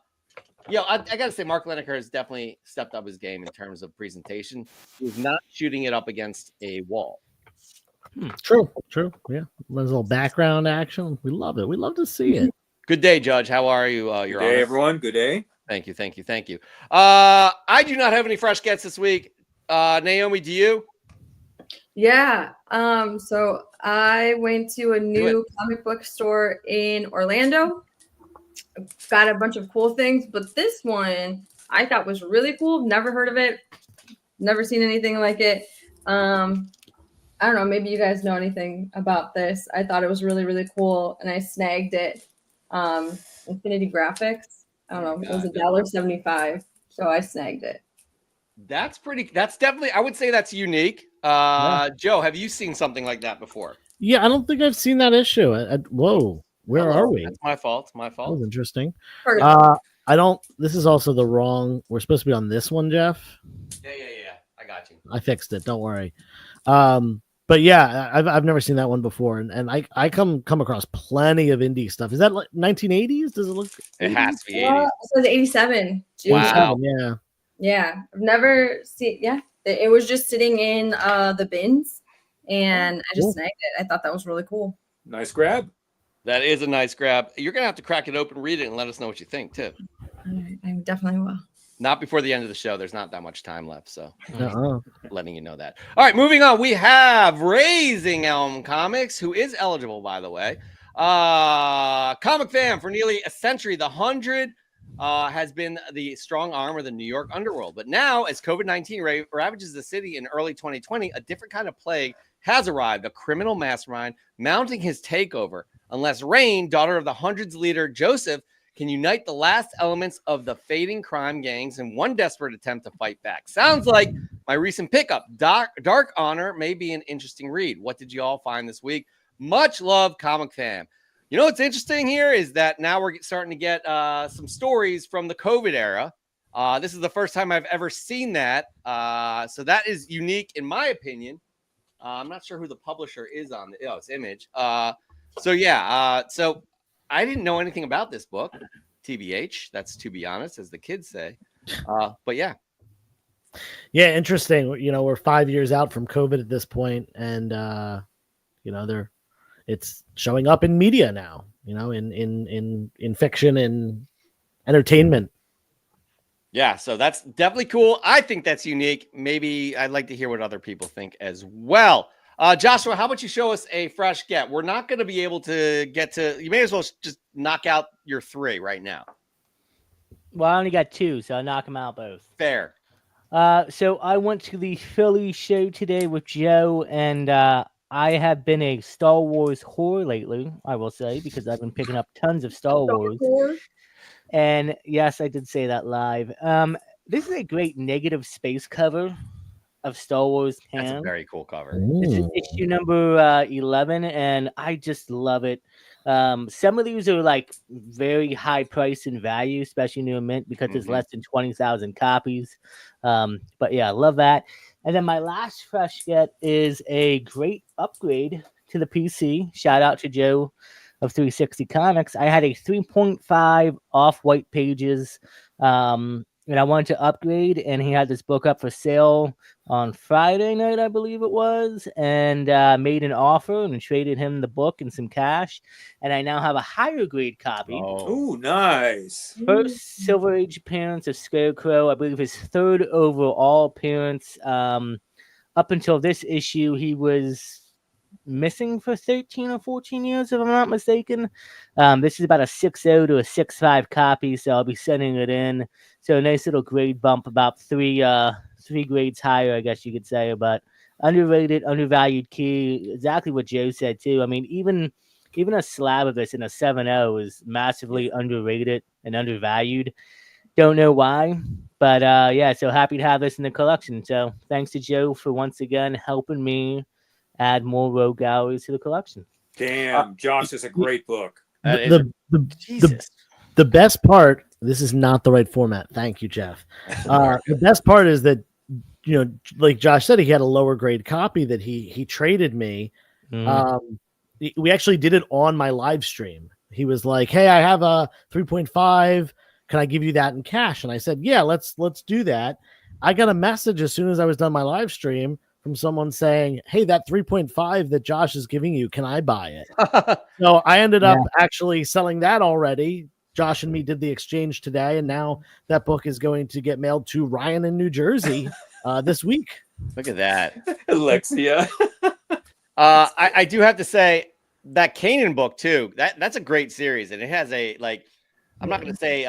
gotta say, Mark Lineker has definitely stepped up his game in terms of presentation. He's not shooting it up against a wall. True. Yeah, there's a little background action. We love it. We love to see it. Good day, Judge. How are you? Good day, everyone. Good day. Thank you. I do not have any fresh gets this week. Naomi, do you? Yeah. So I went to a new comic book store in Orlando. Got a bunch of cool things, but this one I thought was really cool. Never heard of it. Never seen anything like it. I don't know. Maybe you guys know anything about this. I thought it was really, really cool, and I snagged it. Infinity Graphics. I don't know. It was $1.75, so I snagged it. That's definitely, I would say that's unique. Joe, have you seen something like that before? Yeah, I don't think I've seen that issue. Whoa, where are we? That's my fault. That was interesting. This is also the wrong. We're supposed to be on this one, Jeff. Yeah. I got you. I fixed it. Don't worry. But yeah, I've never seen that one before, and I come across plenty of indie stuff. Is that like 1980s? Does it look? It has to be 80s. It says 87. Wow. Yeah. I've never seen. Yeah, it was just sitting in the bins, and I just snagged it. I thought that was really cool. Nice grab. That is a nice grab. You're gonna have to crack it open, read it, and let us know what you think too. I definitely will. Not before the end of the show. There's not that much time left, so letting you know that. All right, moving on. We have Raising Elm Comics, who is eligible, by the way. Comic fan for nearly a century. The 100 has been the strong arm of the New York underworld. But now, as COVID-19 ravages the city in early 2020, a different kind of plague has arrived, a criminal mastermind mounting his takeover. Unless Rain, daughter of the 100's leader, Joseph, can unite the last elements of the fading crime gangs in one desperate attempt to fight back. Sounds like my recent pickup. Dark Honor may be an interesting read. What did you all find this week? Much love, Comic Fam. You know what's interesting here is that now we're starting to get some stories from the COVID era. This is the first time I've ever seen that. So that is unique in my opinion. I'm not sure who the publisher is on. It's Image. So I didn't know anything about this book, TBH. That's to be honest, as the kids say. But yeah. Yeah, interesting. You know, we're 5 years out from COVID at this point, and it's showing up in media now. You know, in fiction and entertainment. Yeah, so that's definitely cool. I think that's unique. Maybe I'd like to hear what other people think as well. Joshua, how about you show us a fresh get? We're not going to be able to get to. You may as well just knock out your 3 right now. Well, I only got 2, so I'll knock them out both. Fair. So I went to the Philly show today with Joe, and I have been a Star Wars whore lately, I will say, because I've been picking up tons of Star Wars. And yes, I did say that live. This is a great negative space cover of Star Wars. That's a very cool cover. This is issue number 11, and I just love it. Some of these are like very high price and value, especially New Mint, because it's less than 20,000 copies. But yeah, I love that. And then my last fresh get is a great upgrade to the PC. Shout out to Joe of 360 Comics. I had a 3.5 off-white pages, and I wanted to upgrade, and he had this book up for sale on Friday night, I believe it was, and made an offer and traded him the book and some cash, and I now have a higher grade copy. Oh, nice. First Silver Age appearance of Scarecrow, I believe his third overall appearance. Up until this issue, he was missing for 13 or 14 years, if I'm not mistaken. This is about a 6.0 to a 6.5 copy, so I'll be sending it in. So a nice little grade bump, about three grades higher, I guess you could say. But underrated, undervalued key, exactly what Joe said too. I mean, even a slab of this in a 7.0 is massively underrated and undervalued. Don't know why, but yeah, so happy to have this in the collection. So thanks to Joe for once again helping me add more rogue galleries to the collection. Damn, Josh is a great book. The best part, this is not the right format. Thank you, Jeff. The best part is that, you know, like Josh said, he had a lower grade copy that he traded me. We actually did it on my live stream. He was like, "Hey, I have a 3.5. Can I give you that in cash?" And I said, "Yeah, let's do that." I got a message as soon as I was done my live stream from someone saying, "Hey, that 3.5 that Josh is giving you, can I buy it?" So I ended up actually selling that already. Josh and me did the exchange today, and now that book is going to get mailed to Ryan in New Jersey this week. Look at that. Alexia. I do have to say that Kanan book too. That's a great series, and it has a like. I'm not going to say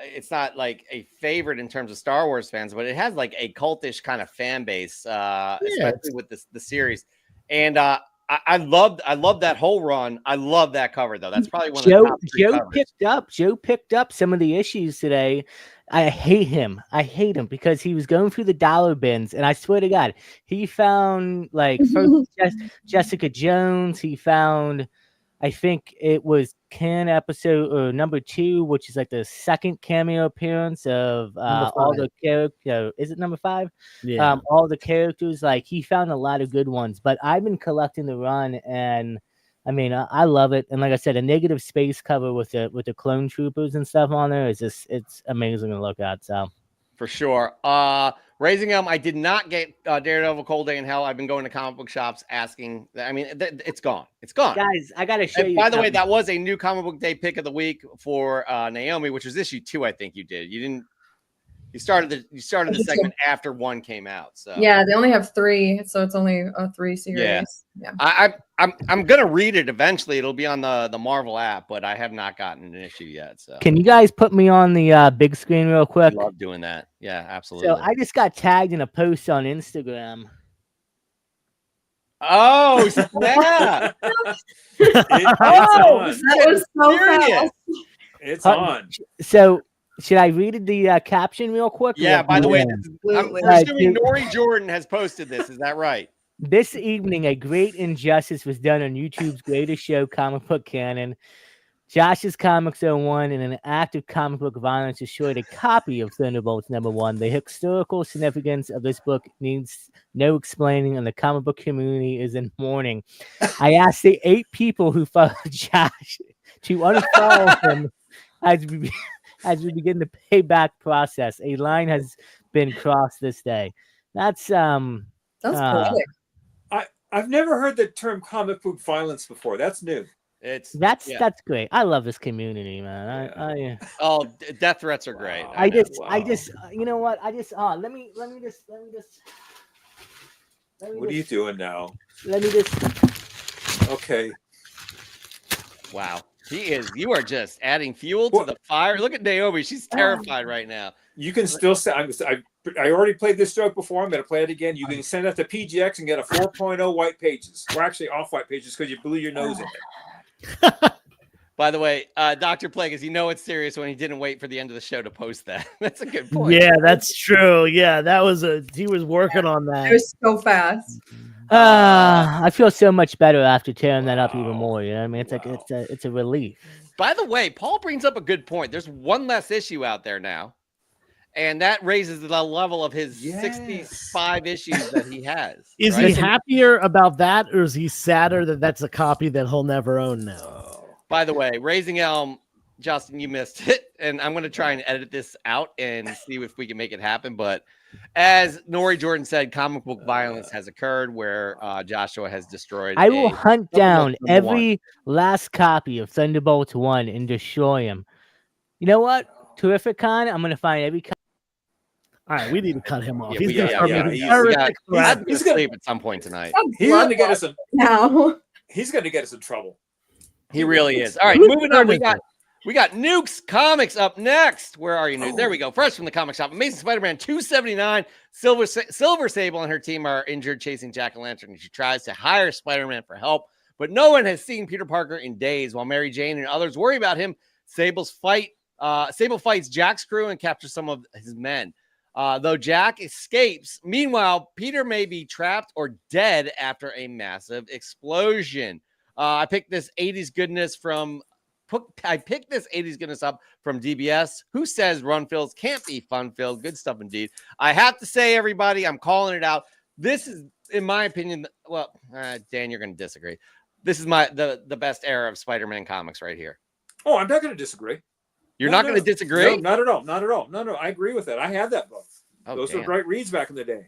it's not like a favorite in terms of Star Wars fans, but it has like a cultish kind of fan base, especially with the series. And I love that whole run. I love that cover though. That's probably one of the top three covers. Joe picked up some of the issues today. I hate him because he was going through the dollar bins, and I swear to God, he found like first Jessica Jones. He found, I think it was Ken episode or number 2, which is like the second cameo appearance of all the characters. Is it number 5? Yeah. All the characters. Like he found a lot of good ones, but I've been collecting the run, and I mean, I love it. And like I said, a negative space cover with the clone troopers and stuff on there is just, it's amazing to look at. So for sure. Raising them, I did not get Daredevil Cold Day in Hell. I've been going to comic book shops asking. I mean, it's gone. It's gone. Guys, I got to show you. By the way, that was a new comic book day pick of the week for Naomi, which was issue 2. I think you did. You didn't. You started the segment after 1 came out. So yeah, they only have 3, so it's only a 3 series. Yeah. I'm gonna read it eventually. It'll be on the Marvel app, but I have not gotten an issue yet. So can you guys put me on the big screen real quick? I love doing that. Yeah, absolutely. So I just got tagged in a post on Instagram. Oh snap! That was so fast. It's on. So should I read the caption real quick? Yeah. By the way, I'm assuming Nori Jordan has posted this. Is that right? This evening, a great injustice was done on YouTube's greatest show, Comic Book Canon. Josh's Comics 01, in an act of comic book violence, destroyed a copy of Thunderbolts #1. The historical significance of this book needs no explaining, and the comic book community is in mourning. I asked the 8 people who followed Josh to unfollow him as we begin the payback process. A line has been crossed this day. That's perfect. I've never heard the term comic book violence before. That's new. That's great. I love this community, man. Oh, death threats are great. I just you know what? Let me just what are you doing now? Let me just Okay. Wow. You are just adding fuel to the fire. Look at Naomi. She's terrified right now. You can still say, I already played this joke before. I'm going to play it again. You can send that to PGX and get a 4.0 white pages. Or actually off white pages because you blew your nose in it. By the way, Dr. Plague, as you know, it's serious when he didn't wait for the end of the show to post that. That's a good point. Yeah, that's true. Yeah, he was working on that. It was so fast. I feel so much better after tearing that up even more. You know what I mean? It's like it's a relief. By the way, Paul brings up a good point. There's one less issue out there now, and that raises the level of his 65 issues that he has. Is he happier about that, or is he sadder that that's a copy that he'll never own now? By the way, Raising Elm, Justin, you missed it, and I'm going to try and edit this out and see if we can make it happen. But as Nori Jordan said, comic book violence has occurred where Joshua has destroyed. I will hunt down number every last copy of Thunderbolt 1 and destroy him. You know what? Terrific Con, I'm going to find every copy. All right, we need to cut him off. Yeah, He's yeah, going to start yeah, making he's terroristic threats. he's going to sleep at some point tonight. He's going to get us in. Now. He's going to get us in trouble. He really is. All right, moving on. We got Nuke's Comics up next. Where are you, Nuke? There we go. Fresh from the comic shop. Amazing Spider-Man 279. Silver Sable and her team are injured chasing Jack-o'-lantern, and she tries to hire Spider-Man for help, but no one has seen Peter Parker in days. While Mary Jane and others worry about him, Sable fights Jack's crew and captures some of his men. Though Jack escapes, meanwhile, Peter may be trapped or dead after a massive explosion. I picked this 80s goodness up from DBS. Who says run-fills can't be fun-filled? Good stuff indeed. I have to say, everybody, I'm calling it out. This is, in my opinion, Dan, you're going to disagree. This is the best era of Spider-Man comics right here. Oh, I'm not going to disagree. You're not going to disagree? No, not at all. Not at all. No, I agree with that. I had that book. Oh, Those were great reads back in the day.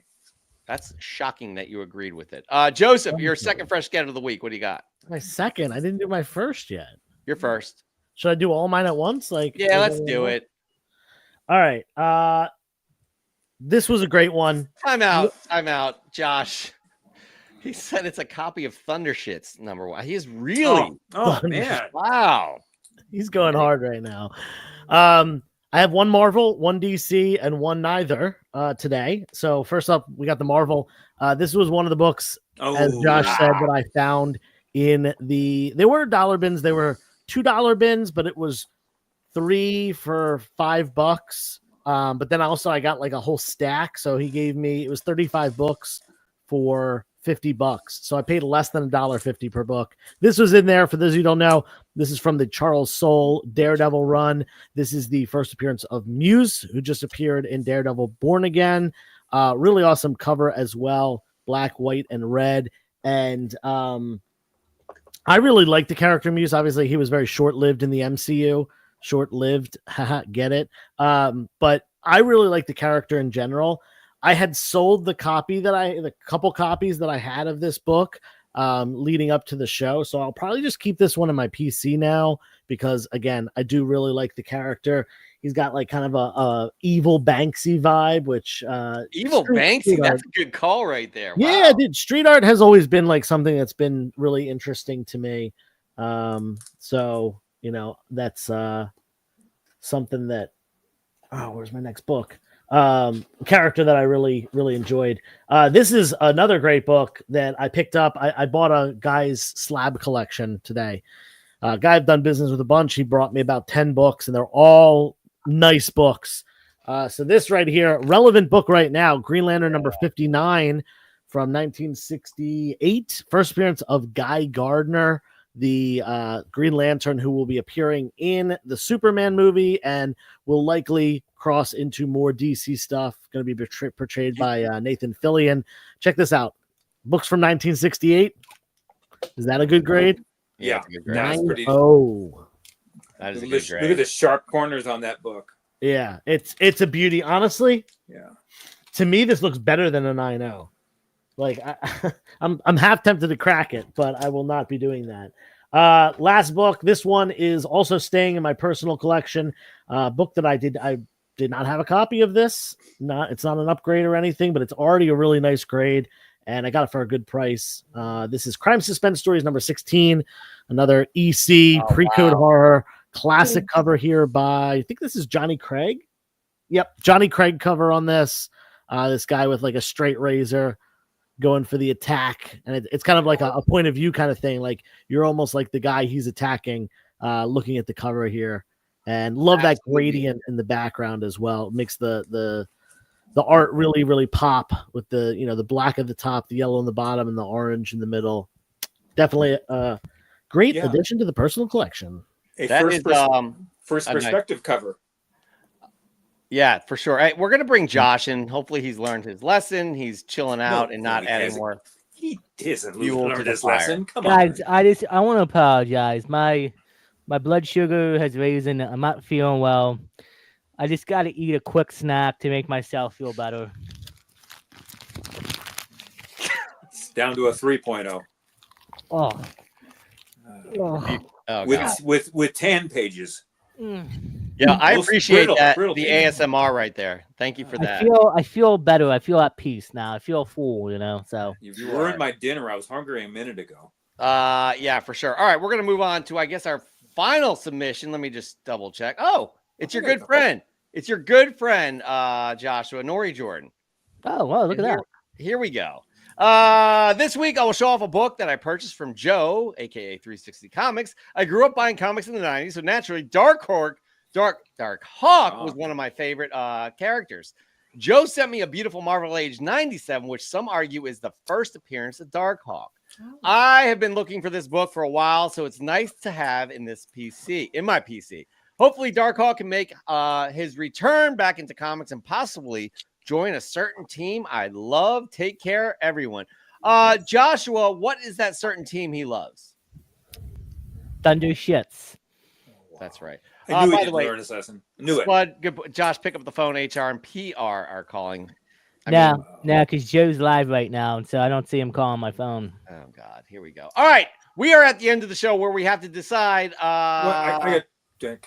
That's shocking that you agreed with it. Joseph, your second fresh get of the week. What do you got? My second. I didn't do my first yet. Your first. Should I do all mine at once? Yeah, let's do it. All right. This was a great one. Time out, Josh. He said it's a copy of Thundershits #1. He is really. Oh man! Wow. He's going hard right now. I have one Marvel, one DC, and one neither today. So first up, we got the Marvel. This was one of the books, as Josh said, that I found in they were dollar bins. They were $2 bins, but it was 3 for $5. But then also I got like a whole stack. So he gave me, it was 35 books for $50. So I paid less than $1.50 per book. This was in there. For those of you who don't know, this is from the Charles Soule Daredevil run. This is the first appearance of Muse, who just appeared in Daredevil Born Again. Really awesome cover as well. Black, white, and red. And I really like the character Muse. Obviously, he was very short-lived in the MCU. Short-lived, get it? But I really like the character in general. I had sold the couple copies that I had of this book leading up to the show. So I'll probably just keep this one in my PC now because, again, I do really like the character. He's got like kind of a evil Banksy vibe, which evil Banksy. That's a good call right there. Wow. Yeah, dude. Street art has always been like something that's been really interesting to me. So that's something that. Oh, where's my next book? Character that I really, really enjoyed. This is another great book that I picked up. I bought a guy's slab collection today. Guy I've done business with a bunch. He brought me about 10 books, and they're all nice books. So this right here, relevant book right now, Green Lantern number 59 from 1968. First appearance of Guy Gardner, the Green Lantern who will be appearing in the Superman movie and will likely cross into more DC stuff. Going to be portrayed by Nathan Fillion. Check this out. Books from 1968. Is that a good grade? Yeah, that's a good grade. That's pretty. That is a good grade. Look at the sharp corners on that book. Yeah, it's a beauty. Honestly, yeah. To me, this looks better than a 9.0. Like I'm half tempted to crack it, but I will not be doing that. Last book. This one is also staying in my personal collection. Book that I did not have a copy of this. It's not an upgrade or anything, but it's already a really nice grade, and I got it for a good price. This is Crime Suspense Stories number 16, another EC pre-code horror classic cover here by, I think this is Johnny Craig. Yep, Johnny Craig cover on this. This guy with like a straight razor going for the attack, and it's kind of like a point of view kind of thing. Like you're almost like the guy he's attacking, looking at the cover here. And love that gradient in the background as well. It makes the art really, really pop with the black at the top, the yellow in the bottom, and the orange in the middle. Definitely a great addition to the personal collection. First perspective cover. Yeah, for sure. Right, we're gonna bring Josh in. Hopefully, he's learned his lesson. He's chilling out and not adding more. He doesn't learn his lesson. Come on, guys. I want to apologize. My My blood sugar has risen. I'm not feeling well. I just got to eat a quick snack to make myself feel better. It's down to a 3.0. Oh. With 10 pages. Yeah, I Most appreciate brittle the pages. ASMR right there. Thank you for that. I feel better. I feel at peace now. I feel full, so. You ruined my dinner. I was hungry a minute ago. Yeah, for sure. All right, we're gonna move on to, I guess, our final submission. Let me just double check. Oh, it's your good friend. It's your good friend, Joshua Nori Jordan. Oh, wow, look at that. Here we go. This week I will show off a book that I purchased from Joe, aka 360 Comics. I grew up buying comics in the 90s, so naturally Dark Hawk was one of my favorite characters. Joe sent me a beautiful Marvel Age 97, which some argue is the first appearance of Dark Hawk. I have been looking for this book for a while, so it's nice to have in my PC. Hopefully Dark Hawk can make his return back into comics and possibly join a certain team I love. Take care, everyone. Joshua, what is that certain team he loves? Thunder Shits. That's right. I knew by he the didn't way, learn his lesson. Knew it. Spud, Josh, pick up the phone. HR and PR are calling. No, because Joe's live right now, and so I don't see him calling my phone. Oh, God. Here we go. All right. We are at the end of the show where we have to decide. Can I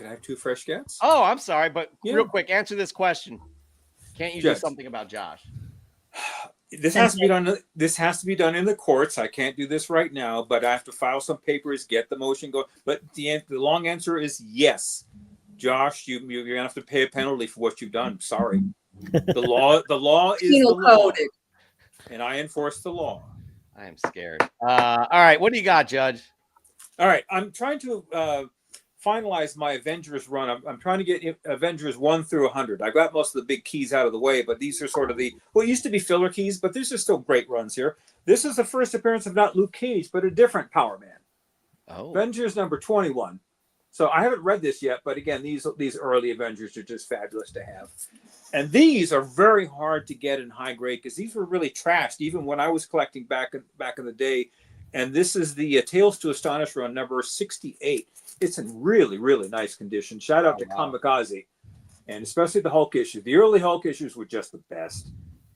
have 2 fresh gets? Oh, I'm sorry, but real quick, answer this question. Can't you do something about Josh? This has to be done. This has to be done in the courts. I can't do this right now, but I have to file some papers, get the motion going. But the long answer is yes, Josh. You're gonna have to pay a penalty for what you've done. Sorry, the law is the law, and I enforce the law. I am scared. All right, what do you got, Judge? All right, I'm trying to finalize my Avengers run. I'm trying to get Avengers 1 through 100. I got most of the big keys out of the way, but these are sort of it used to be filler keys, but these are still great runs here. This is the first appearance of not Luke Cage, but a different Power Man. Oh. Avengers number 21. So I haven't read this yet, but again, these early Avengers are just fabulous to have. And these are very hard to get in high grade because these were really trashed, even when I was collecting back in the day. And this is the Tales to Astonish run number 68. It's in really, really nice condition. Shout out to Kamikaze, and especially the Hulk issue. The early Hulk issues were just the best.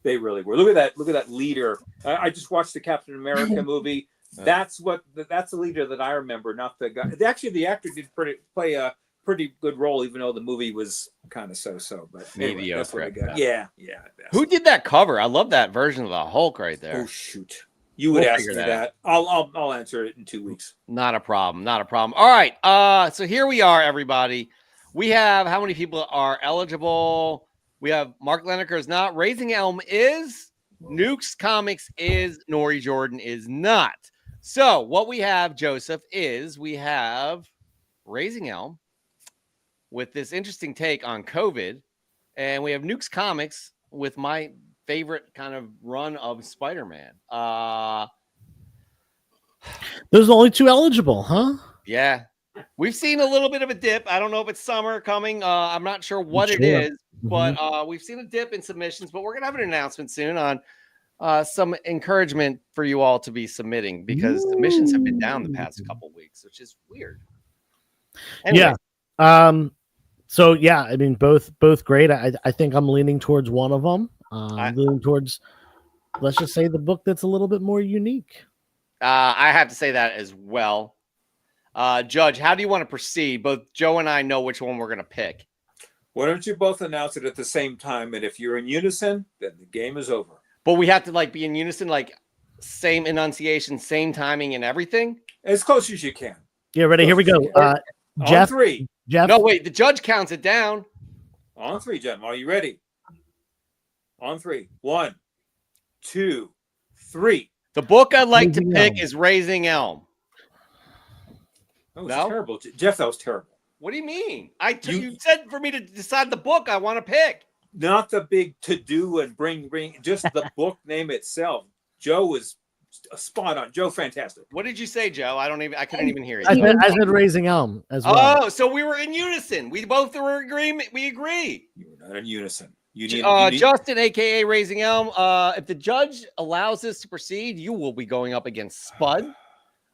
They really were. Look at that leader. I just watched the Captain America movie. That's the leader that I remember, not the guy. Actually, the actor did play a pretty good role, even though the movie was kind of so-so. But anyway, that's what I got. Yeah. Who did that cover? I love that version of the Hulk right there. Oh shoot. You would ask me that. I'll answer it in 2 weeks. Not a problem. All right. So here we are, everybody. We have how many people are eligible? We have Mark Lineker is not. Raising Elm is. Nukes Comics is. Nori Jordan is not. So what we have, Joseph, is we have Raising Elm with this interesting take on COVID, and we have Nukes Comics with my favorite kind of run of Spider-Man. Those are the only 2 eligible, huh? Yeah. We've seen a little bit of a dip. I don't know if it's summer coming. I'm not sure what it is, but we've seen a dip in submissions, but we're going to have an announcement soon on some encouragement for you all to be submitting because submissions have been down the past couple of weeks, which is weird. Anyway. Yeah. So yeah, I mean, both great. I think I'm leaning towards one of them. I'm leaning towards, let's just say, the book that's a little bit more unique. I have to say that as well. Judge, how do you want to proceed? Both Joe and I know which one we're going to pick. Why don't you both announce it at the same time? And if you're in unison, then the game is over. But we have to be in unison, same enunciation, same timing, and everything. As close as you can. Yeah, ready? Here we go. Jeff. On 3. Jeff. No, wait. The judge counts it down. On 3, Jeff. Are you ready? On 3. 1, 2, 3. The book I'd like to pick is Raising Elm. That was terrible. Jeff, that was terrible. What do you mean? You said for me to decide the book I want to pick. Not the big to-do and bring, just the book name itself. Joe was spot on. Joe, fantastic. What did you say, Joe? I couldn't even hear you. I said Raising Elm as well. Oh, so we were in unison. We both were in agreement. We agree. You were not in unison. Justin, aka Raising Elm. If the judge allows this to proceed, you will be going up against Spud.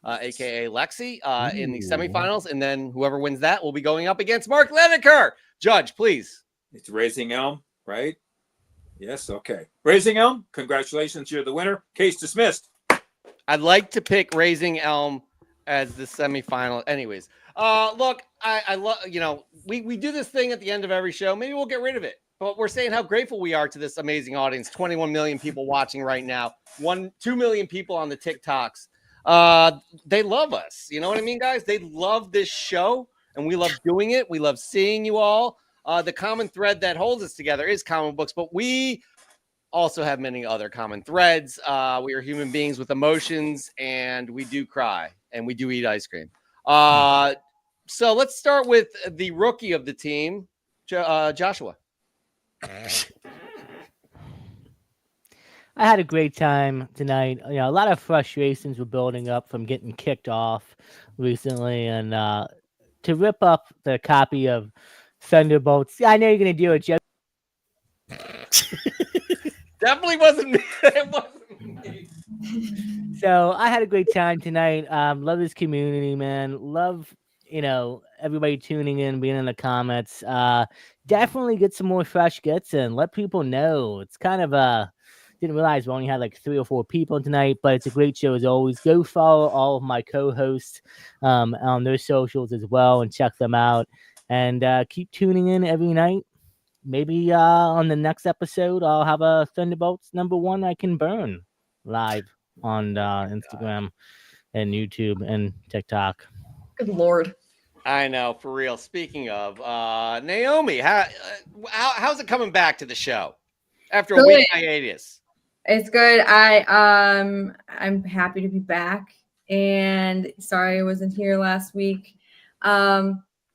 aka Lexi, in the semifinals, and then whoever wins that will be going up against Mark Lineker. Judge, please. It's Raising Elm, right? Yes, okay. Raising Elm, congratulations, you're the winner. Case dismissed. I'd like to pick Raising Elm as the semifinal. Anyways, look, I love, we do this thing at the end of every show. Maybe we'll get rid of it, but we're saying how grateful we are to this amazing audience. 21 million people watching right now. 2 million people on the TikToks. They love us. You know what I mean, guys? They love this show, and we love doing it. We love seeing you all. The common thread that holds us together is comic books, but we also have many other common threads. We are human beings with emotions, and we do cry, and we do eat ice cream. So let's start with the rookie of the team, Joshua. I had a great time tonight. A lot of frustrations were building up from getting kicked off recently, and to rip up the copy of Thunderbolts. I know you're gonna do it, Joe. Definitely wasn't me. It wasn't me. So I had a great time tonight. Love this community, man. Love everybody tuning in, being in the comments. Definitely get some more fresh gets in. Let people know. It's kind of didn't realize we only had like 3 or 4 people tonight, but it's a great show as always. Go follow all of my co-hosts on their socials as well and check them out. And keep tuning in every night. Maybe on the next episode, I'll have a Thunderbolts #1 I can burn live on Instagram and YouTube and TikTok. Good Lord. I know, for real. Speaking of, Naomi, how's it coming back to the show after a week hiatus? It's good. I'm happy to be back, and sorry I wasn't here last week.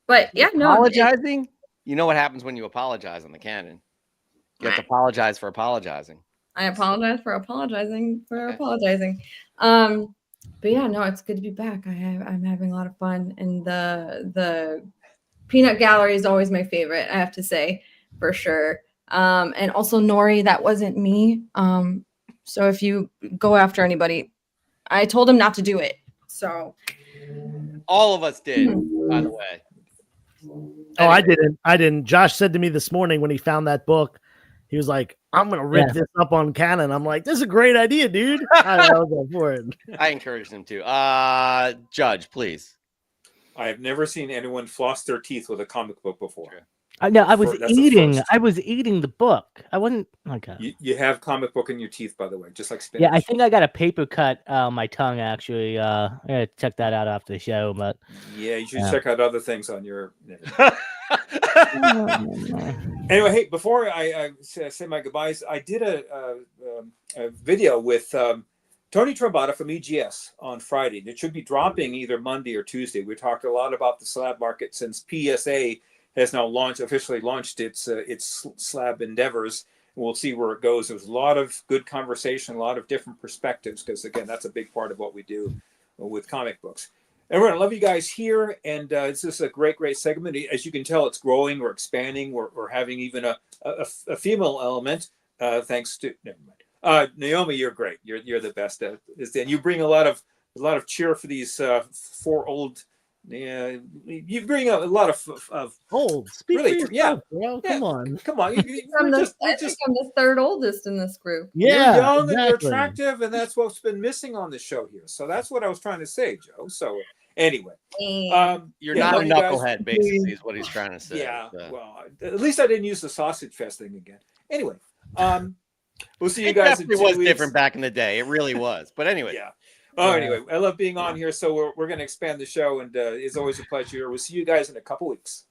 But yeah, no. Apologizing? You know what happens when you apologize on the canon? You have to apologize for apologizing. I apologize for apologizing for apologizing. But yeah, no, it's good to be back. I'm having a lot of fun, and the peanut gallery is always my favorite, I have to say, for sure. And also Nori, that wasn't me. So if you go after anybody, I told him not to do it. So all of us did, by the way. Oh, I didn't. Josh said to me this morning when he found that book, he was like, I'm going to rip this up on canon. I'm like, this is a great idea, dude. I was all for it. I encouraged him to. Judge, please. I have never seen anyone floss their teeth with a comic book before. No, I was eating the book. I wasn't okay. You have comic book in your teeth, by the way, just like spinach. Yeah, I think I got a paper cut on my tongue, actually. I gotta check that out after the show, but yeah, you should check out other things on your Anyway, hey, before I say my goodbyes, I did a video with Tony Trombata from EGS on Friday. It should be dropping either Monday or Tuesday. We talked a lot about the slab market since PSA has now officially launched its slab endeavors. We'll see where it goes. There was a lot of good conversation, a lot of different perspectives, because again, that's a big part of what we do with comic books. Everyone, I love you guys here, and this is a great segment. As you can tell, it's growing, we're expanding, we're having even a female element, thanks to never mind. Naomi, you're great. You're the best, and you bring a lot of cheer for these 4 old. Yeah, you bring a lot of old. Speak really, for yourself, bro. Come on. I think I'm the 3rd oldest in this group. Yeah, you're young and you're attractive, and that's what's been missing on the show here. So that's what I was trying to say, Joe. So anyway, you're not a knucklehead, basically, is what he's trying to say. Yeah, well, at least I didn't use the sausage fest thing again. Anyway, we'll see you guys. It was different back in the day. It really was. But anyway, yeah. Oh, anyway, I love being on here, so we're going to expand the show, and it's always a pleasure. We'll see you guys in a couple weeks.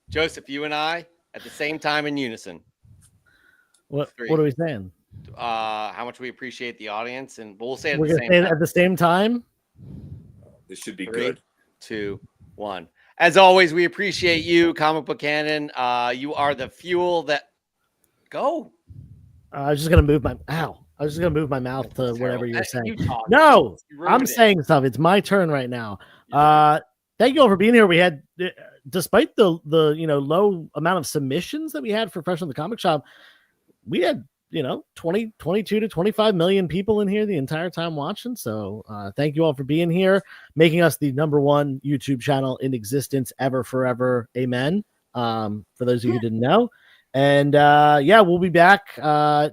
Joseph, you and I at the same time in unison. What are we saying? How much we appreciate the audience, and we'll say it at the same time. This should be 3, good. 2, 1. As always, we appreciate you, Comic Book Cannon. You are the fuel that go. I was just gonna move my mouth to whatever you were saying. No, I'm saying stuff. It's my turn right now. Thank you all for being here. We had, despite the low amount of submissions that we had for Fresh on the Comic Shop, we had 22 to 25 million people in here the entire time watching. So thank you all for being here, making us the #1 YouTube channel in existence ever, forever. Amen. For those of you who didn't know. And we'll be back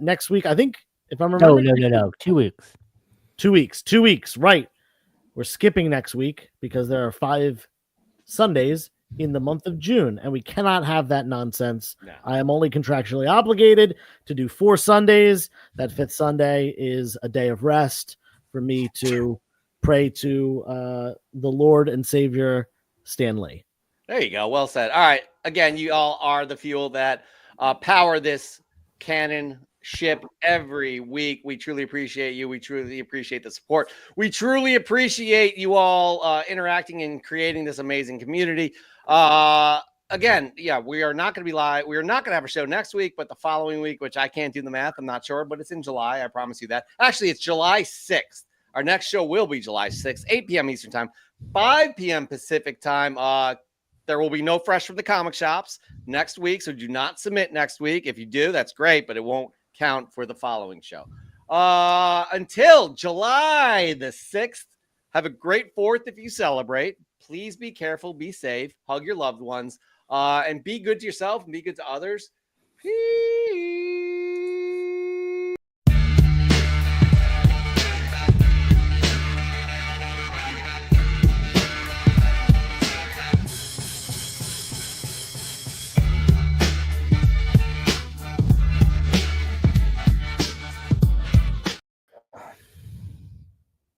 next week. I think if I'm remembering. No. 2 weeks. 2 weeks. 2 weeks. Right. We're skipping next week because there are 5 Sundays in the month of June, and we cannot have that nonsense. No. I am only contractually obligated to do 4 Sundays. That 5th Sunday is a day of rest for me to pray to the Lord and Savior Stanley. There you go. Well said. All right. Again, you all are the fuel that power this canon ship every week. We truly appreciate you. We truly appreciate the support. We truly appreciate you all interacting and creating this amazing community. Again, we are not going to be live. We are not going to have a show next week, but the following week, which I can't do the math, I'm not sure, but it's in July. I promise you that. Actually, it's July 6th. Our next show will be July 6th, 8 p.m. Eastern time, 5 p.m. Pacific time. There will be no Fresh from the Comic Shops next week, so do not submit next week. If you do, that's great, but it won't count for the following show. Until July the 6th, have a great 4th if you celebrate. Please be careful, be safe, hug your loved ones, and be good to yourself and be good to others. Peace.